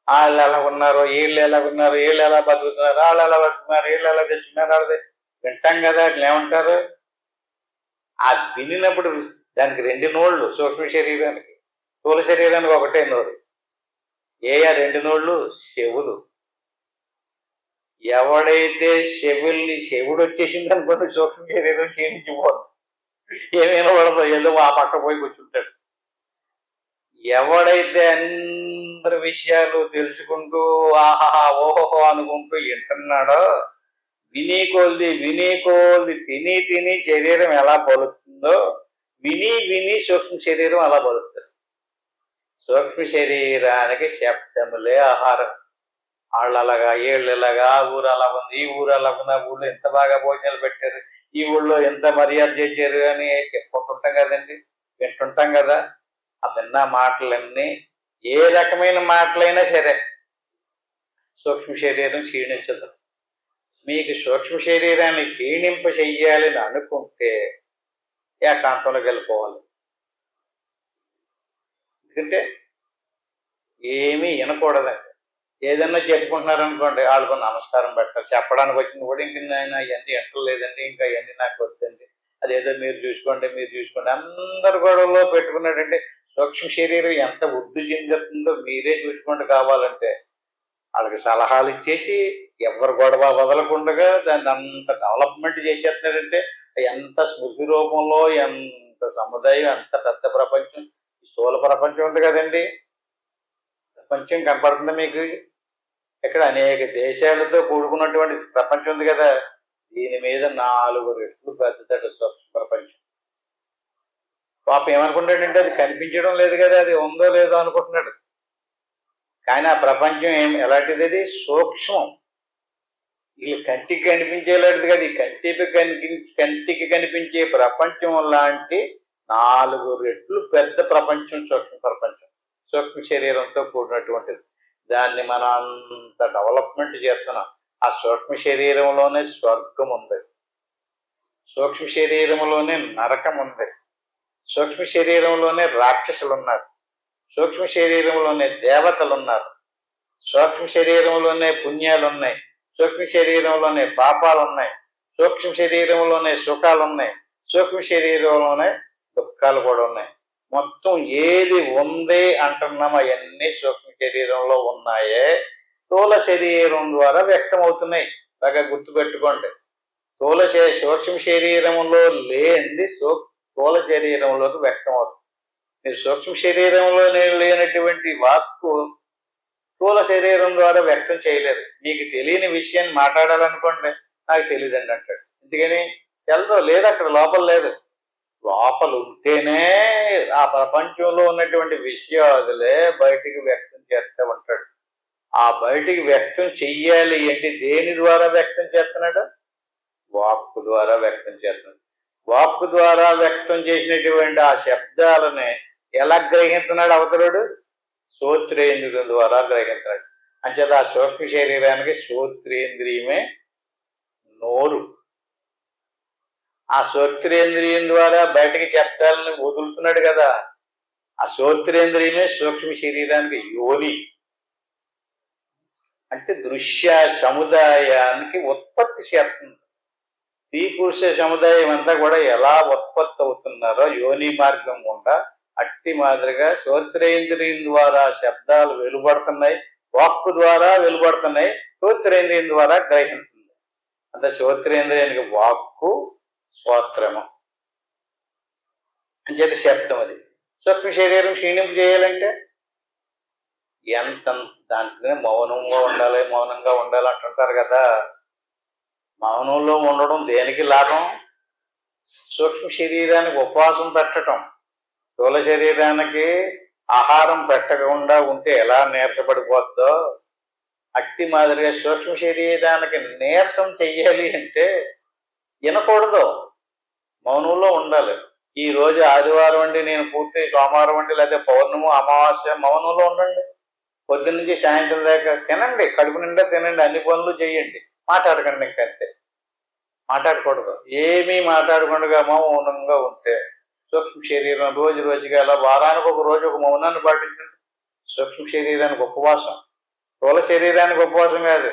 వాళ్ళు ఎలా ఉన్నారు, వీళ్ళు ఎలా ఉన్నారు, వీళ్ళు ఎలా బతుకుతున్నారు, వాళ్ళు ఎలా బతుకుతున్నారు, వీళ్ళు ఎలా తెచ్చుకున్నారు, వాళ్ళది వింటాం కదా. అట్లా ఏమంటారు? ఆ వినినప్పుడు దానికి రెండు నోళ్ళు సూక్ష్మ శరీరానికి, స్థూల శరీరానికి ఒకటే నోరు. రెండు నోళ్ళు? చెవులు. ఎవడైతే చెవుడు వచ్చేసింది అనుకోండి, సూక్ష్మ శరీరం క్షీణించిపోదు, ఏమైనా పడదు, ఏదో ఆ పక్క పోయి కూర్చుంటాడు. ఎవడైతే అందరి విషయాలు తెలుసుకుంటూ ఆహాహా ఓహో అనుకుంటూ వింటున్నాడో, విని తిని శరీరం ఎలా పలుకుతుందో, విని సూక్ష్మ శరీరం అలా పలుకుతుంది. సూక్ష్మ శరీరానికి శబ్దములే ఆహారం. వాళ్ళు అలాగా, ఏళ్ళు ఇలాగా, ఆ ఊరు అలా ఉంది, ఈ ఊరు అలా ఉంది, ఆ ఊళ్ళో ఎంత బాగా భోజనాలు పెట్టారు, ఈ ఊళ్ళో ఎంత మర్యాద చేశారు అని చెప్పుకుంటుంటాం కదండి, వింటుంటాం కదా. ఆ విన్న మాటలన్నీ ఏ రకమైన మాటలైనా సరే సూక్ష్మ శరీరం క్షీణించదు. మీకు సూక్ష్మ శరీరాన్ని క్షీణింప చెయ్యాలని అనుకుంటే ఏకాంతంలోకి వెళ్ళిపోవాలి. ఎందుకంటే ఏమీ వినకూడదండి. ఏదన్నా చెప్పుకుంటున్నారనుకోండి, వాళ్ళకు నమస్కారం పెట్టాలి. చెప్పడానికి వచ్చింది కూడా ఇంక ఆయన ఇవన్నీ ఎంటలేదండి, ఇంకా ఇవన్నీ నాకు వద్దండి, అదేదో మీరు చూసుకోండి అందరు గొడవలో పెట్టుకున్నాడంటే సూక్ష్మ శరీరం ఎంత వృద్ధి చెందుతుందో మీరే చూసుకోండి కావాలంటే. వాళ్ళకి సలహాలు ఇచ్చేసి ఎవరు గొడవ వదలకుండగా దాన్ని అంత డెవలప్మెంట్ చేసేస్తున్నాడంటే ఎంత స్మృతి రూపంలో ఎంత సముదాయం ఎంత పెద్ద ప్రపంచం. స్థూల ప్రపంచం ఉంది కదండి, ప్రపంచం కనపడుతుంది మీకు. ఇక్కడ అనేక దేశాలతో కూడుకున్నటువంటి ప్రపంచం ఉంది కదా, దీని మీద 4 రెట్లు పెద్దదట సూక్ష్మ ప్రపంచం. పాపం ఏమనుకుంటాడంటే అది కనిపించడం లేదు కదా, అది ఉందో లేదో అనుకుంటున్నాడు. కానీ ఆ ప్రపంచం ఎలాంటిది? అది సూక్ష్మం. ఇది కంటికి కనిపించేలాంటిది కదా. కంటికి కనిపించే ప్రపంచం లాంటి 4 రెట్లు పెద్ద ప్రపంచం సూక్ష్మ ప్రపంచం. సూక్ష్మ శరీరంతో కూడినటువంటిది. దాన్ని మనం అంత డెవలప్మెంట్ చేస్తున్నాం. ఆ సూక్ష్మ శరీరంలోనే స్వర్గం ఉంది, సూక్ష్మ శరీరంలోనే నరకం ఉంది, సూక్ష్మ శరీరంలోనే రాక్షసులు ఉన్నారు, సూక్ష్మ శరీరంలోనే దేవతలు ఉన్నారు, సూక్ష్మ శరీరంలోనే పుణ్యాలు ఉన్నాయి, సూక్ష్మ శరీరంలోనే పాపాలు ఉన్నాయి, సూక్ష్మ శరీరంలోనే సుఖాలు ఉన్నాయి, సూక్ష్మ శరీరంలోనే దుఃఖాలు కూడా ఉన్నాయి. మొత్తం ఏది ఉంది అంటున్నాం అవన్నీ సూక్ష్మ శరీరంలో ఉన్నాయే స్థూల శరీరం ద్వారా వ్యక్తం అవుతున్నాయి. బాగా గుర్తుపెట్టుకోండి. సూక్ష్మ శరీరంలో లేనిది స్థూల శరీరంలోకి వ్యక్తం అవుతుంది. మీరు సూక్ష్మ శరీరంలోనే లేనటువంటి వాక్కు స్థూల శరీరం ద్వారా వ్యక్తం చేయలేదు. మీకు తెలియని విషయాన్ని మాట్లాడాలనుకోండి, నాకు తెలియదండి అంటాడు. ఎందుకని? తెలదు, లేదు, అక్కడ లోపల లేదు. లోపల ఉంటేనే ఆ ప్రపంచంలో ఉన్నటువంటి విషయాదులే బయటికి వ్యక్తం చేస్తూ ఉంటాడు. ఆ బయటికి వ్యక్తం చెయ్యాలి అంటే దేని ద్వారా వ్యక్తం చేస్తున్నాడు? వాక్కు ద్వారా వ్యక్తం చేస్తున్నాడు. వాక్కు ద్వారా వ్యక్తం చేసినటువంటి ఆ శబ్దాలని ఎలా గ్రహిస్తున్నాడు అవతలుడు? శ్రోత్రేంద్రియం ద్వారా గ్రహిస్తున్నాడు. అంచేత ఆ సూక్ష్మ శరీరానికి శ్రోత్రేంద్రియమే నోరు. ఆ శ్రోత్రేంద్రియం ద్వారా బయటకి శబ్దాలను వదులుతున్నాడు కదా, ఆ శ్రోత్రేంద్రియమే సూక్ష్మ శరీరానికి యోని. అంటే దృశ్య సముదాయానికి ఉత్పత్తి చేస్తుంది. స్త్రీ పురుష సముదాయం అంతా కూడా ఎలా ఉత్పత్తి అవుతున్నారో యోని మార్గం గుండా అట్టి మాదిరిగా శ్రోత్రేంద్రియం ద్వారా శబ్దాలు వెలువడుతున్నాయి, వాక్కు ద్వారా వెలువడుతున్నాయి, శ్రోత్రేంద్రియం ద్వారా గ్రహిస్తుంది. అంటే శ్రోత్రేంద్రియానికి వాక్కు శ్రోత్రము అంచేత శబ్దం. అది సూక్ష్మ శరీరం క్షీణింపు చేయాలంటే ఎంత దాంట్లోనే మౌనంగా ఉండాలి, మౌనంగా ఉండాలి అంటుంటారు కదా. మౌనంలో ఉండడం దేనికి లాభం? సూక్ష్మ శరీరానికి ఉపవాసం పెట్టడం. స్థూల శరీరానికి ఆహారం పెట్టకుండా ఉంటే ఎలా నీరసపడిపోద్దో అట్టి మాదిరిగా సూక్ష్మ శరీరానికి నీరసం చెయ్యాలి అంటే వినకూడదు, మౌనంలో ఉండాలి. ఈ రోజు ఆదివారం అండి, నేను పూర్తి సోమవారం అండి, లేదా పౌర్ణమి అమావాస్య, మౌనంలో ఉండండి. పొద్దున్న నుంచి సాయంత్రం దాకా తినండి, కడుపు నిండా తినండి, అన్ని పనులు చేయండి, మాట్లాడకండి. ఇంకంతే, మాట్లాడకూడదు. ఏమీ మాట్లాడకుండా మౌనంగా ఉంటే సూక్ష్మ శరీరం రోజు రోజుగా అలా వారానికి ఒక రోజు ఒక మౌనాన్ని పాటించండి. సూక్ష్మ శరీరానికి ఉపవాసం, స్థూల శరీరానికి ఉపవాసం కాదు.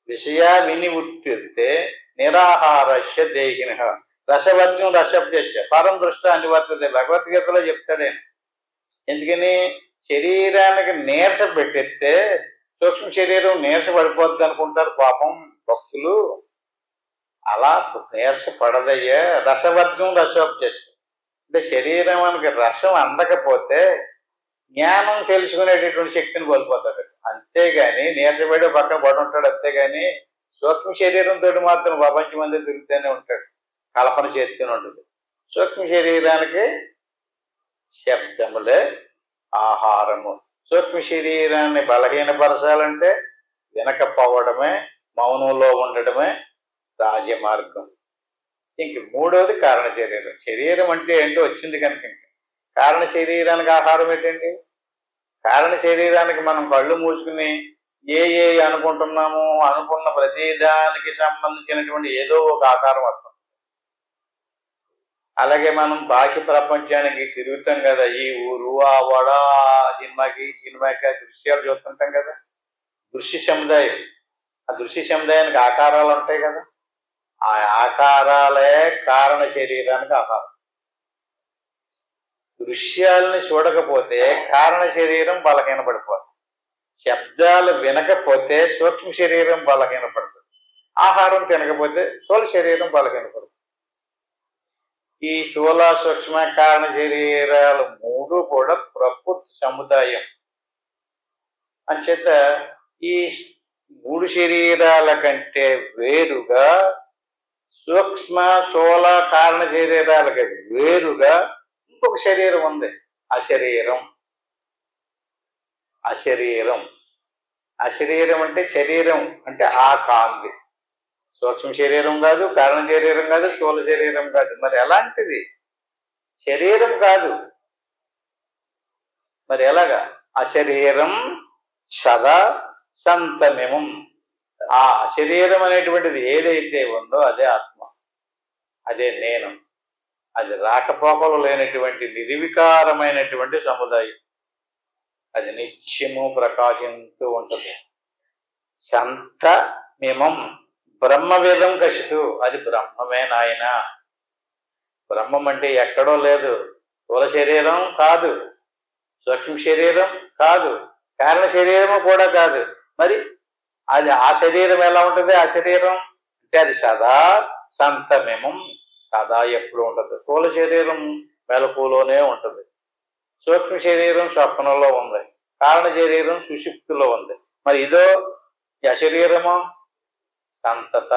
విషయా విని ఉత్తితే నిరాహారస్య దేహిన రసవర్జ్యం రసభ్యస్య పరం దృష్ట అనివర్తతే. భగవద్గీతలో చెప్తాడే. ఎందుకని? శరీరానికి నీరస పెట్టేస్తే సూక్ష్మ శరీరం నీరస పడిపోద్ది అనుకుంటారు పాపం భక్తులు. అలా నీరస పడదయ్యా. రసవర్జ్యం రసోభ్యస్య అంటే శరీరానికి రసం అందకపోతే జ్ఞానం తెలుసుకునేటటువంటి శక్తిని కోల్పోతాడు. అంతేగాని నీరసపడి పక్కన పడి ఉంటాడు. అంతేగాని సూక్ష్మ శరీరంతో మాత్రం ప్రపంచం అంతా తిరుగుతూనే ఉంటాడు, కల్పన చేస్తూనే ఉంటుంది. సూక్ష్మ శరీరానికి శబ్దములే ఆహారము. సూక్ష్మ శరీరాన్ని బలహీనపరచాలంటే వినకపోవడమే, మౌనంలో ఉండడమే రాజమార్గం. ఇంక మూడవది కారణ శరీరం. శరీరం అంటే ఏంటో వచ్చింది కనుక కారణ శరీరానికి ఆహారం ఏంటండి? కారణ శరీరానికి మనం కళ్ళు మూసుకుని ఏ అనుకుంటున్నాము, అనుకున్న ప్రతిదానికి సంబంధించినటువంటి ఏదో ఒక ఆకారం వస్తుంది. అలాగే మనం బాహ్య ప్రపంచానికి తిరుగుతాం కదా, ఈ ఊరు ఆ వాడ సినిమాకి దృశ్యాలు చూస్తుంటాం కదా, దృశ్య సముదాయం. ఆ దృశ్య సముదాయానికి ఆకారాలు ఉంటాయి కదా, ఆ ఆకారాలే కారణ శరీరానికి ఆహారం. దృశ్యాలని చూడకపోతే కారణ శరీరం బలహీనపడిపోతుంది. శబ్దాలు వినకపోతే సూక్ష్మ శరీరం బలహీనపడుతుంది. ఆహారం తినకపోతే స్థూల శరీరం బలహీనపడుతుంది. ఈ స్థూల సూక్ష్మ కారణ శరీరాలు మూడు కూడా ప్రకృతి సముదాయం. అంచేత ఈ మూడు శరీరాల కంటే వేరుగా సూక్ష్మ స్థూల కారణ శరీరాలకి వేరుగా ఇంకొక శరీరం ఉంది. అశరీరం. అశరీరం అశరీరం అంటే శరీరం అంటే ఆకాంది. సూక్ష్మ శరీరం కాదు, కారణ శరీరం కాదు, స్థూల శరీరం కాదు. మరి ఎలాంటిది? శరీరం కాదు. మరి ఎలాగా? అశరీరం సదా సంతమిమం. ఆ అశరీరం అనేటువంటిది ఏదైతే ఉందో అదే ఆత్మ, అదే నేను. అది రాకపోకలు లేనటువంటి నిర్వికారమైనటువంటి సముదాయం. అది నిత్యము ప్రకాశిస్తూ ఉంటుంది. సంతమిమం బ్రహ్మవేదం కసితూ. అది బ్రహ్మమే నాయన. బ్రహ్మం అంటే ఎక్కడో లేదు. స్థూల శరీరం కాదు, సూక్ష్మ శరీరం కాదు, కారణ శరీరము కూడా కాదు. మరి అది ఆ శరీరం ఎలా ఉంటుంది? ఆ శరీరం అంటే అది సదా సంతమిమం, సదా ఎప్పుడు ఉంటుంది. స్థూల శరీరం మెలకులోనే ఉంటుంది, సూక్ష్మ శరీరం స్వప్నంలో ఉంది, కారణ శరీరం సుషుప్తిలో ఉంది. మరి ఇదో అశరీరము సంతత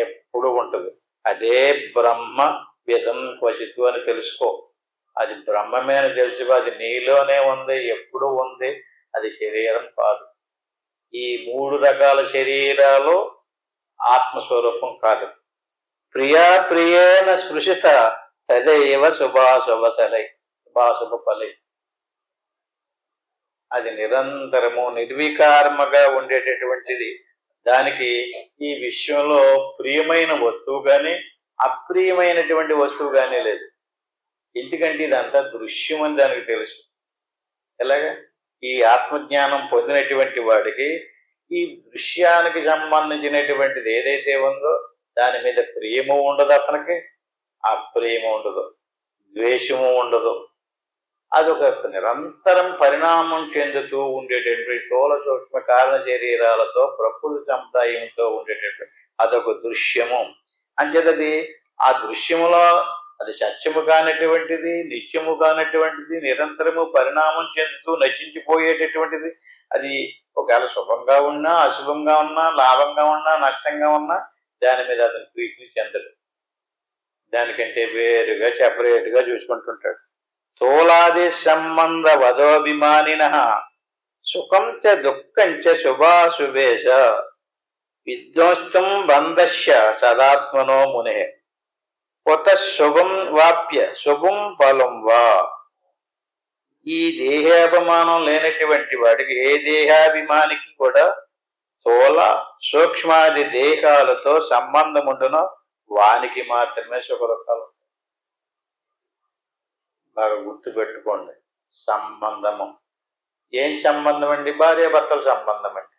ఎప్పుడు ఉంటుంది. అదే బ్రహ్మ విధం క్వచితు అని తెలుసుకో. అది బ్రహ్మమే అని తెలుసుకో. అది నీలోనే ఉంది, ఎప్పుడు ఉంది. అది శరీరం కాదు. ఈ మూడు రకాల శరీరాలు ఆత్మస్వరూపం కాదు. ప్రియా ప్రియేణ స్పృశిత తదైవ శుభాశుభసలై శుభాశుభ ఫలై. అది నిరంతరము నిర్వికారముగా ఉండేటటువంటిది. దానికి ఈ విశ్వంలో ప్రియమైన వస్తువు కానీ అప్రియమైనటువంటి వస్తువు కానీ లేదు. ఎందుకంటే ఇదంతా దృశ్యం అని దానికి తెలుసు. ఎలాగా? ఈ ఆత్మజ్ఞానం పొందినటువంటి వాడికి ఈ దృశ్యానికి సంబంధించినటువంటిది ఏదైతే ఉందో దాని మీద ప్రియము ఉండదు, అతనికి అప్రియము ఉండదు, ద్వేషము ఉండదు. అదొక నిరంతరం పరిణామం చెందుతూ ఉండేటటువంటి స్థూల సూక్ష్మ కారణ శరీరాలతో ప్రకృతి సముదాయంతో ఉండేటటువంటి అదొక దృశ్యము. అంచేతది ఆ దృశ్యములో అది సత్యము కానటువంటిది, నిత్యము కానటువంటిది, నిరంతరము పరిణామం చెందుతూ నశించిపోయేటటువంటిది. అది ఒకవేళ శుభంగా ఉన్నా, అశుభంగా ఉన్నా, లాభంగా ఉన్నా, నష్టంగా ఉన్నా దాని మీద అతను ప్రీతిని చెందడు. దానికంటే వేరుగా సెపరేట్గా చూసుకుంటుంటాడు. స్థూలాది సంబంధ వదోభిమానిన సుఖం చ దుఃఖం చ శుభాశుభేశ విధ్వంస్తం బంధస్య సదాత్మనో మునే కొత శుభం వాప్య శుభం ఫలం వా. ఈ దేహాభిమానం లేనటువంటి వాడికి, ఏ దేహాభిమానికి కూడా స్థూల సూక్ష్మాది దేహాలతో సంబంధం ఉండునో వానికి మాత్రమే సుఖదుఖాలు. బాగా గుర్తుపెట్టుకోండి. సంబంధము ఏం సంబంధం అండి? భార్యాభర్తల సంబంధం అండి.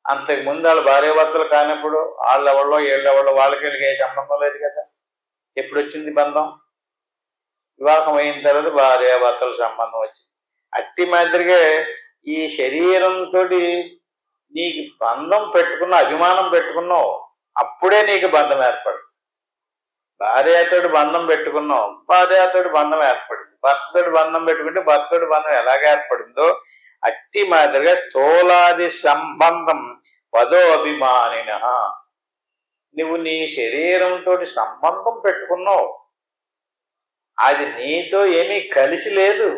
అంతకుముందు వాళ్ళు భార్యాభర్తలు కానప్పుడు వాళ్ళెవళ్ళో వీళ్ళెవళ్ళో వాళ్ళకి ఏ సంబంధం లేదు కదా. ఎప్పుడు వచ్చింది బంధం? వివాహం అయిన తర్వాత భార్యాభర్తల సంబంధం వచ్చింది. అట్టి మాదిరిగా ఈ శరీరంతో నీకు బంధం పెట్టుకున్న, అభిమానం పెట్టుకున్నావు, అప్పుడే నీకు బంధం ఏర్పడు. భార్యతోటి బంధం పెట్టుకున్నావు, భార్యతోటి బంధం ఏర్పడింది. భర్తతోటి బంధం పెట్టుకుంటే భర్తతోటి బంధం ఎలాగ ఏర్పడిందో అట్టి మాదిరిగా స్థూలాది సంబంధం పదో అభిమానిన. నువ్వు నీ శరీరంతో సంబంధం పెట్టుకున్నావు, అది నీతో ఏమీ కలిసి లేదు,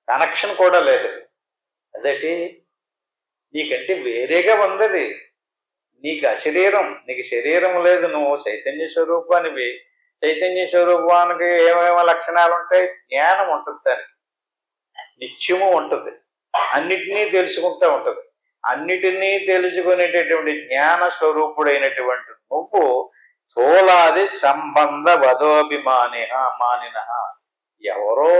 కనెక్షన్ కూడా లేదు. అదటి నీకంటే వేరేగా ఉన్నది. నీకు అశరీరం, నీకు శరీరం లేదు, నువ్వు చైతన్య స్వరూపానివి. చైతన్య స్వరూపానికి ఏమేమో లక్షణాలు ఉంటాయి? జ్ఞానం ఉంటుంది, దానికి నిత్యము ఉంటుంది, అన్నిటినీ తెలుసుకుంటూ ఉంటుంది. అన్నిటినీ తెలుసుకునేటటువంటి జ్ఞాన స్వరూపుడైనటువంటి నువ్వు స్థూలాది సంబంధ మానిన. ఎవరో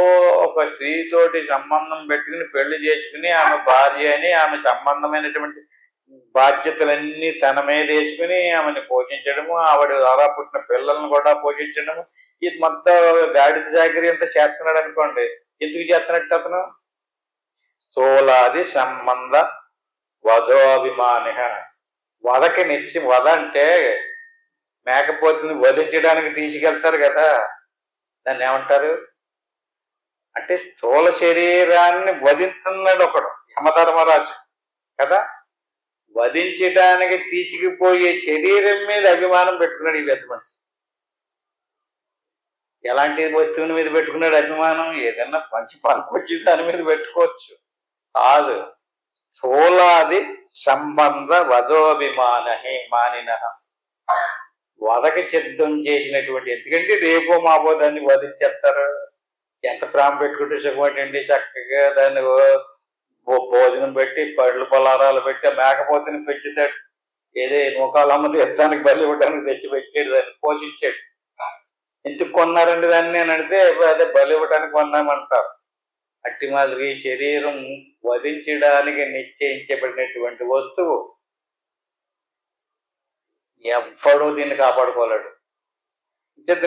ఒక స్త్రీతోటి సంబంధం పెట్టుకుని పెళ్లి చేసుకుని ఆమె భార్య అని ఆమె సంబంధమైనటువంటి బాధ్యతలన్నీ తన మీద వేసుకుని ఆమెను పోషించడము, ఆవిడ ద్వారా పుట్టిన పిల్లలను కూడా పోషించడము, ఇది మొత్తం గాడిద చాకరీ అంతా చేస్తున్నాడు అనుకోండి. ఎందుకు చేస్తున్నట్టు? అతను స్థూలాది సంబంధ వధోభిమాని. వధకి నిచ్చి వధ అంటే మేకపోతుని వధించడానికి తీసుకెళ్తారు కదా, దాన్ని ఏమంటారు అంటే స్థూల శరీరాన్ని వధిస్తున్నాడు ఒకడు యమధర్మరాజు కదా. వధించడానికి తీసుకుపోయే శరీరం మీద అభిమానం పెట్టుకున్నాడు ఈ పెద్ద మనిషి. ఎలాంటి వస్తువుని మీద పెట్టుకున్నాడు అభిమానం? ఏదన్నా మంచి పనికొచ్చి దాని మీద పెట్టుకోవచ్చు కాదు. స్థూలాది సంబంధ వధోభిమానహి మానిన. వధకి సిద్ధం చేసినటువంటి, ఎందుకంటే రేపో మాపో దాన్ని వధించేస్తారు. ఎంత ప్రేమ పెట్టుకుంటే సుఖమేంటండి, చక్కగా దాన్ని భోజనం పెట్టి పళ్ళు పలారాలు పెట్టి మేకపోతని పెంచుతాడు. ఏదో నూకాలమ్మ తీర్థానికి బలి ఇవ్వడానికి తెచ్చి పెట్టాడు, దాన్ని పోషించాడు. ఎందుకు కొన్నారండి దాన్ని నేను అడిగితే అదే బలి ఇవ్వడానికి కొన్నామంటారు. అట్టి మాదిరి శరీరం వధించడానికి నిశ్చయించబడినటువంటి వస్తువు. ఎవ్వడూ దీన్ని కాపాడుకోలేడు.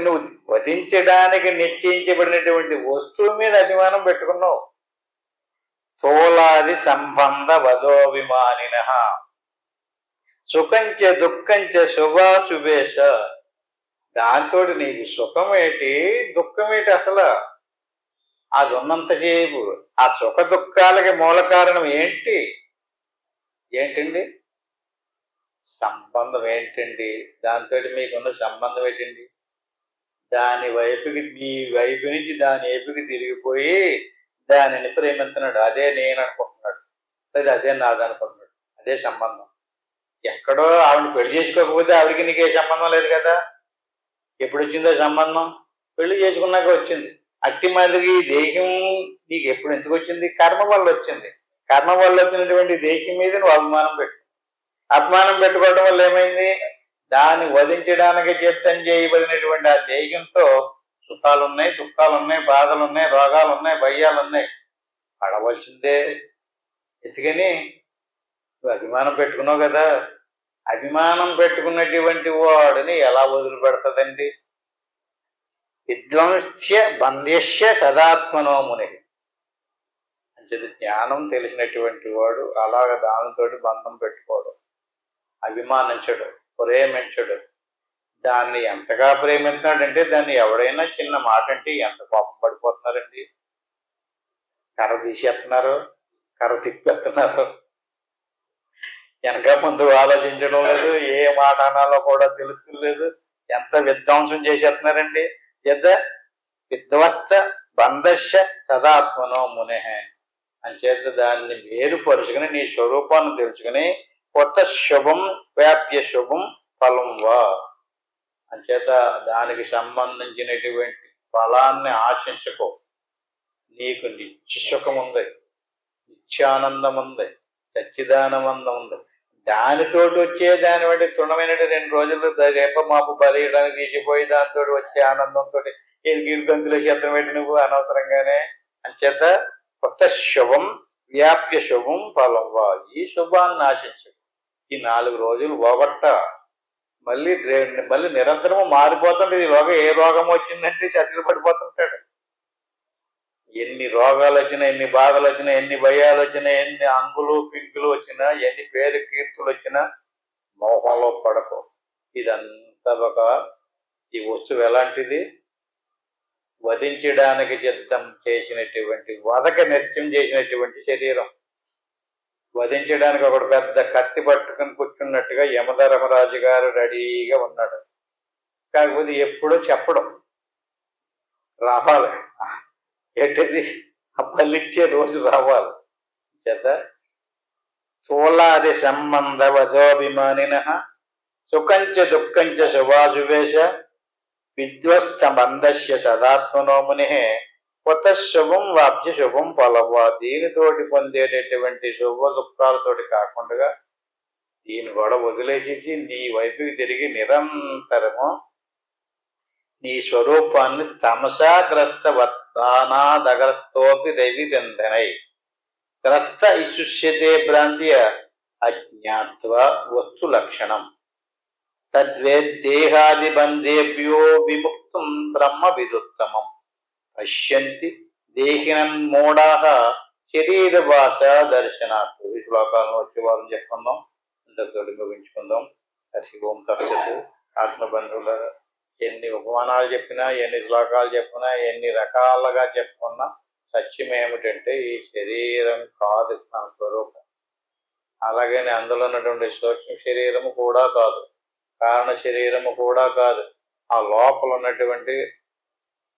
నువ్వు వధించడానికి నిశ్చయించబడినటువంటి వస్తువు మీద అభిమానం పెట్టుకున్నావు. స్థూలాది సంబంధ వధోభిమానిన. సుఖంచ దుఃఖంచ శుభాశుభేశ. దాంతో నీకు సుఖమేటి దుఃఖమేటి? అసలు అది ఉన్నంతసేపు ఆ సుఖ దుఃఖాలకి మూల కారణం ఏంటండి? సంబంధం ఏంటండి? దాంతో మీకున్న సంబంధం ఏంటండి? దాని వైపుకి, నీ వైపు నుంచి దాని వైపుకి తిరిగిపోయి దానిని ప్రేమిస్తున్నాడు. అదే నేను అనుకుంటున్నాడు, లేదా అదే నాదనుకుంటున్నాడు. అదే సంబంధం. ఎక్కడో ఆవిడ పెళ్లి చేసుకోకపోతే ఆవిడికి నీకే సంబంధం లేదు కదా. ఎప్పుడు వచ్చిందో సంబంధం? పెళ్లి చేసుకున్నాక వచ్చింది. అట్టి మాదిరి దేహం నీకు ఎప్పుడు ఎందుకు వచ్చింది? కర్మ వల్ల వచ్చింది. కర్మ వల్ల వచ్చినటువంటి దేహం మీద నువ్వు అభిమానం పెట్టు. అభిమానం పెట్టుకోవడం వల్ల ఏమైంది? దాన్ని వధించడానికి సిద్ధం చేయబడినటువంటి ఆ దేహంతో సుఖాలున్నాయి, దుఃఖాలున్నాయి, బాధలున్నాయి, రోగాలున్నాయి, భయాలున్నాయి. పడవలసిందే. ఎందుకని నువ్వు అభిమానం పెట్టుకున్నావు కదా. అభిమానం పెట్టుకున్నటువంటి వాడిని ఎలా వదిలిపెడతదండి? విద్వంస్య బంధ్యస్య సదాత్మనో ముని. అంటే జ్ఞానం తెలిసినటువంటి వాడు అలాగ దానితో బంధం పెట్టుకోడు, అభిమానించడు, ప్రేమించడు. దాన్ని ఎంతగా ప్రేమిస్తున్నాడంటే దాన్ని ఎవడైనా చిన్న మాట అంటే ఎంత కోపం పడిపోతున్నారండి. కర్ర తీసేస్తున్నారు, కర్ర తిప్పేస్తున్నారు. వెనక ముందు ఆలోచించడం లేదు, ఏ మాట అనాలో కూడా తెలుసుకోలేదు. ఎంత విధ్వంసం చేసేస్తున్నారండి. విధ్వస్త బంధస్య సదాత్మనో మునే. అంచేత దాన్ని వేరుపరుచుకుని నీ స్వరూపాన్ని తెలుసుకుని కొత్త శుభం వ్యాప్య శుభం ఫలం వా. అంచేత దానికి సంబంధించినటువంటి ఫలాన్ని ఆశించకో. నీకు నిత్య సుఖం ఉంది, నిత్యానందం ఉంది, సచ్చిదానందం ఉంది. దానితోటి వచ్చే దాని బట్టి తృణమైనటువంటి 2 రోజులు రేప మాపు బలియడానికి తీసిపోయి దాంతో వచ్చే ఆనందంతో గంతులో చేతం పెట్టి నువ్వు అనవసరంగానే. అంచేత కొత్త శుభం వ్యాప్య శుభం ఫలం వా. ఈ శుభాన్ని ఆశించు. ఈ 4 రోజులు పోగొట్ట మళ్ళీ నిరంతరము మారిపోతుంటే ఈలోగా ఏ రోగం వచ్చిందంటే చతికిలు పడిపోతుంటాడు. ఎన్ని రోగాలు వచ్చినా, ఎన్ని బాధలు వచ్చినా, ఎన్ని భయాలు వచ్చినా, ఎన్ని అంగులు పింగులు వచ్చినా, ఎన్ని పేరు కీర్తులు వచ్చినా మోహంలో పడకు. ఇదంతా ఈ వస్తువు ఎలాంటిది? వధించడానికి సిద్ధం చేసినటువంటి, వధక నృత్యం చేసినటువంటి శరీరం. వధించడానికి ఒకడు పెద్ద కత్తి పట్టుకుని కూర్చున్నట్టుగా యమధర్మరాజు గారు రెడీగా ఉన్నాడు. కాకపోతే ఎప్పుడూ చెప్పడం రావాలి. ఏంటిది? బలిచ్చే రోజు రావాలి. చేత స్థూలాది సంబంధ వధోభిమానిన సుఖంచ దుఃఖంచ శుభాశుభేశ విధ్వస్త బంధస్య సదాత్మనో ముని కొత్త శుభం వాప్య శుభం ఫలవా. దీనితోటి పొందేటటువంటి శుభ దుఃఖాలతోటి కాకుండా దీన్ని కూడా వదిలేసేసి నీ వైపుకి తిరిగి నిరంతరము నీ స్వరూపాన్ని తమసాగ్రస్త వర్తానాదగ్రస్తోపి రవిబంధనై గ్రస్త ఇశుష్యతే భ్రాంతియ అజ్ఞాత్వ వస్తు లక్షణం తద్వేదేహాదిబంధేభ్యో విముక్తం బ్రహ్మ విదుత్తమం పశ్యంతి దేహినన్మూఢాః శరీర భాష దర్శనార్థం. ఈ శ్లోకాలను వచ్చే వారం చెప్పుకుందాం. ఇంతతో ముగించుకుందాం. హరి ఓం తత్సత్. ఆత్మబంధువుల ఎన్ని ఉపమానాలు చెప్పినా, ఎన్ని శ్లోకాలు చెప్పినా, ఎన్ని రకాలుగా చెప్పుకున్నా సత్యం ఏమిటంటే ఈ శరీరం కాదు మన స్వరూపం. అలాగని అందులో ఉన్నటువంటి సూక్ష్మ శరీరము కూడా కాదు, కారణ శరీరము కూడా కాదు. ఆ లోపల ఉన్నటువంటి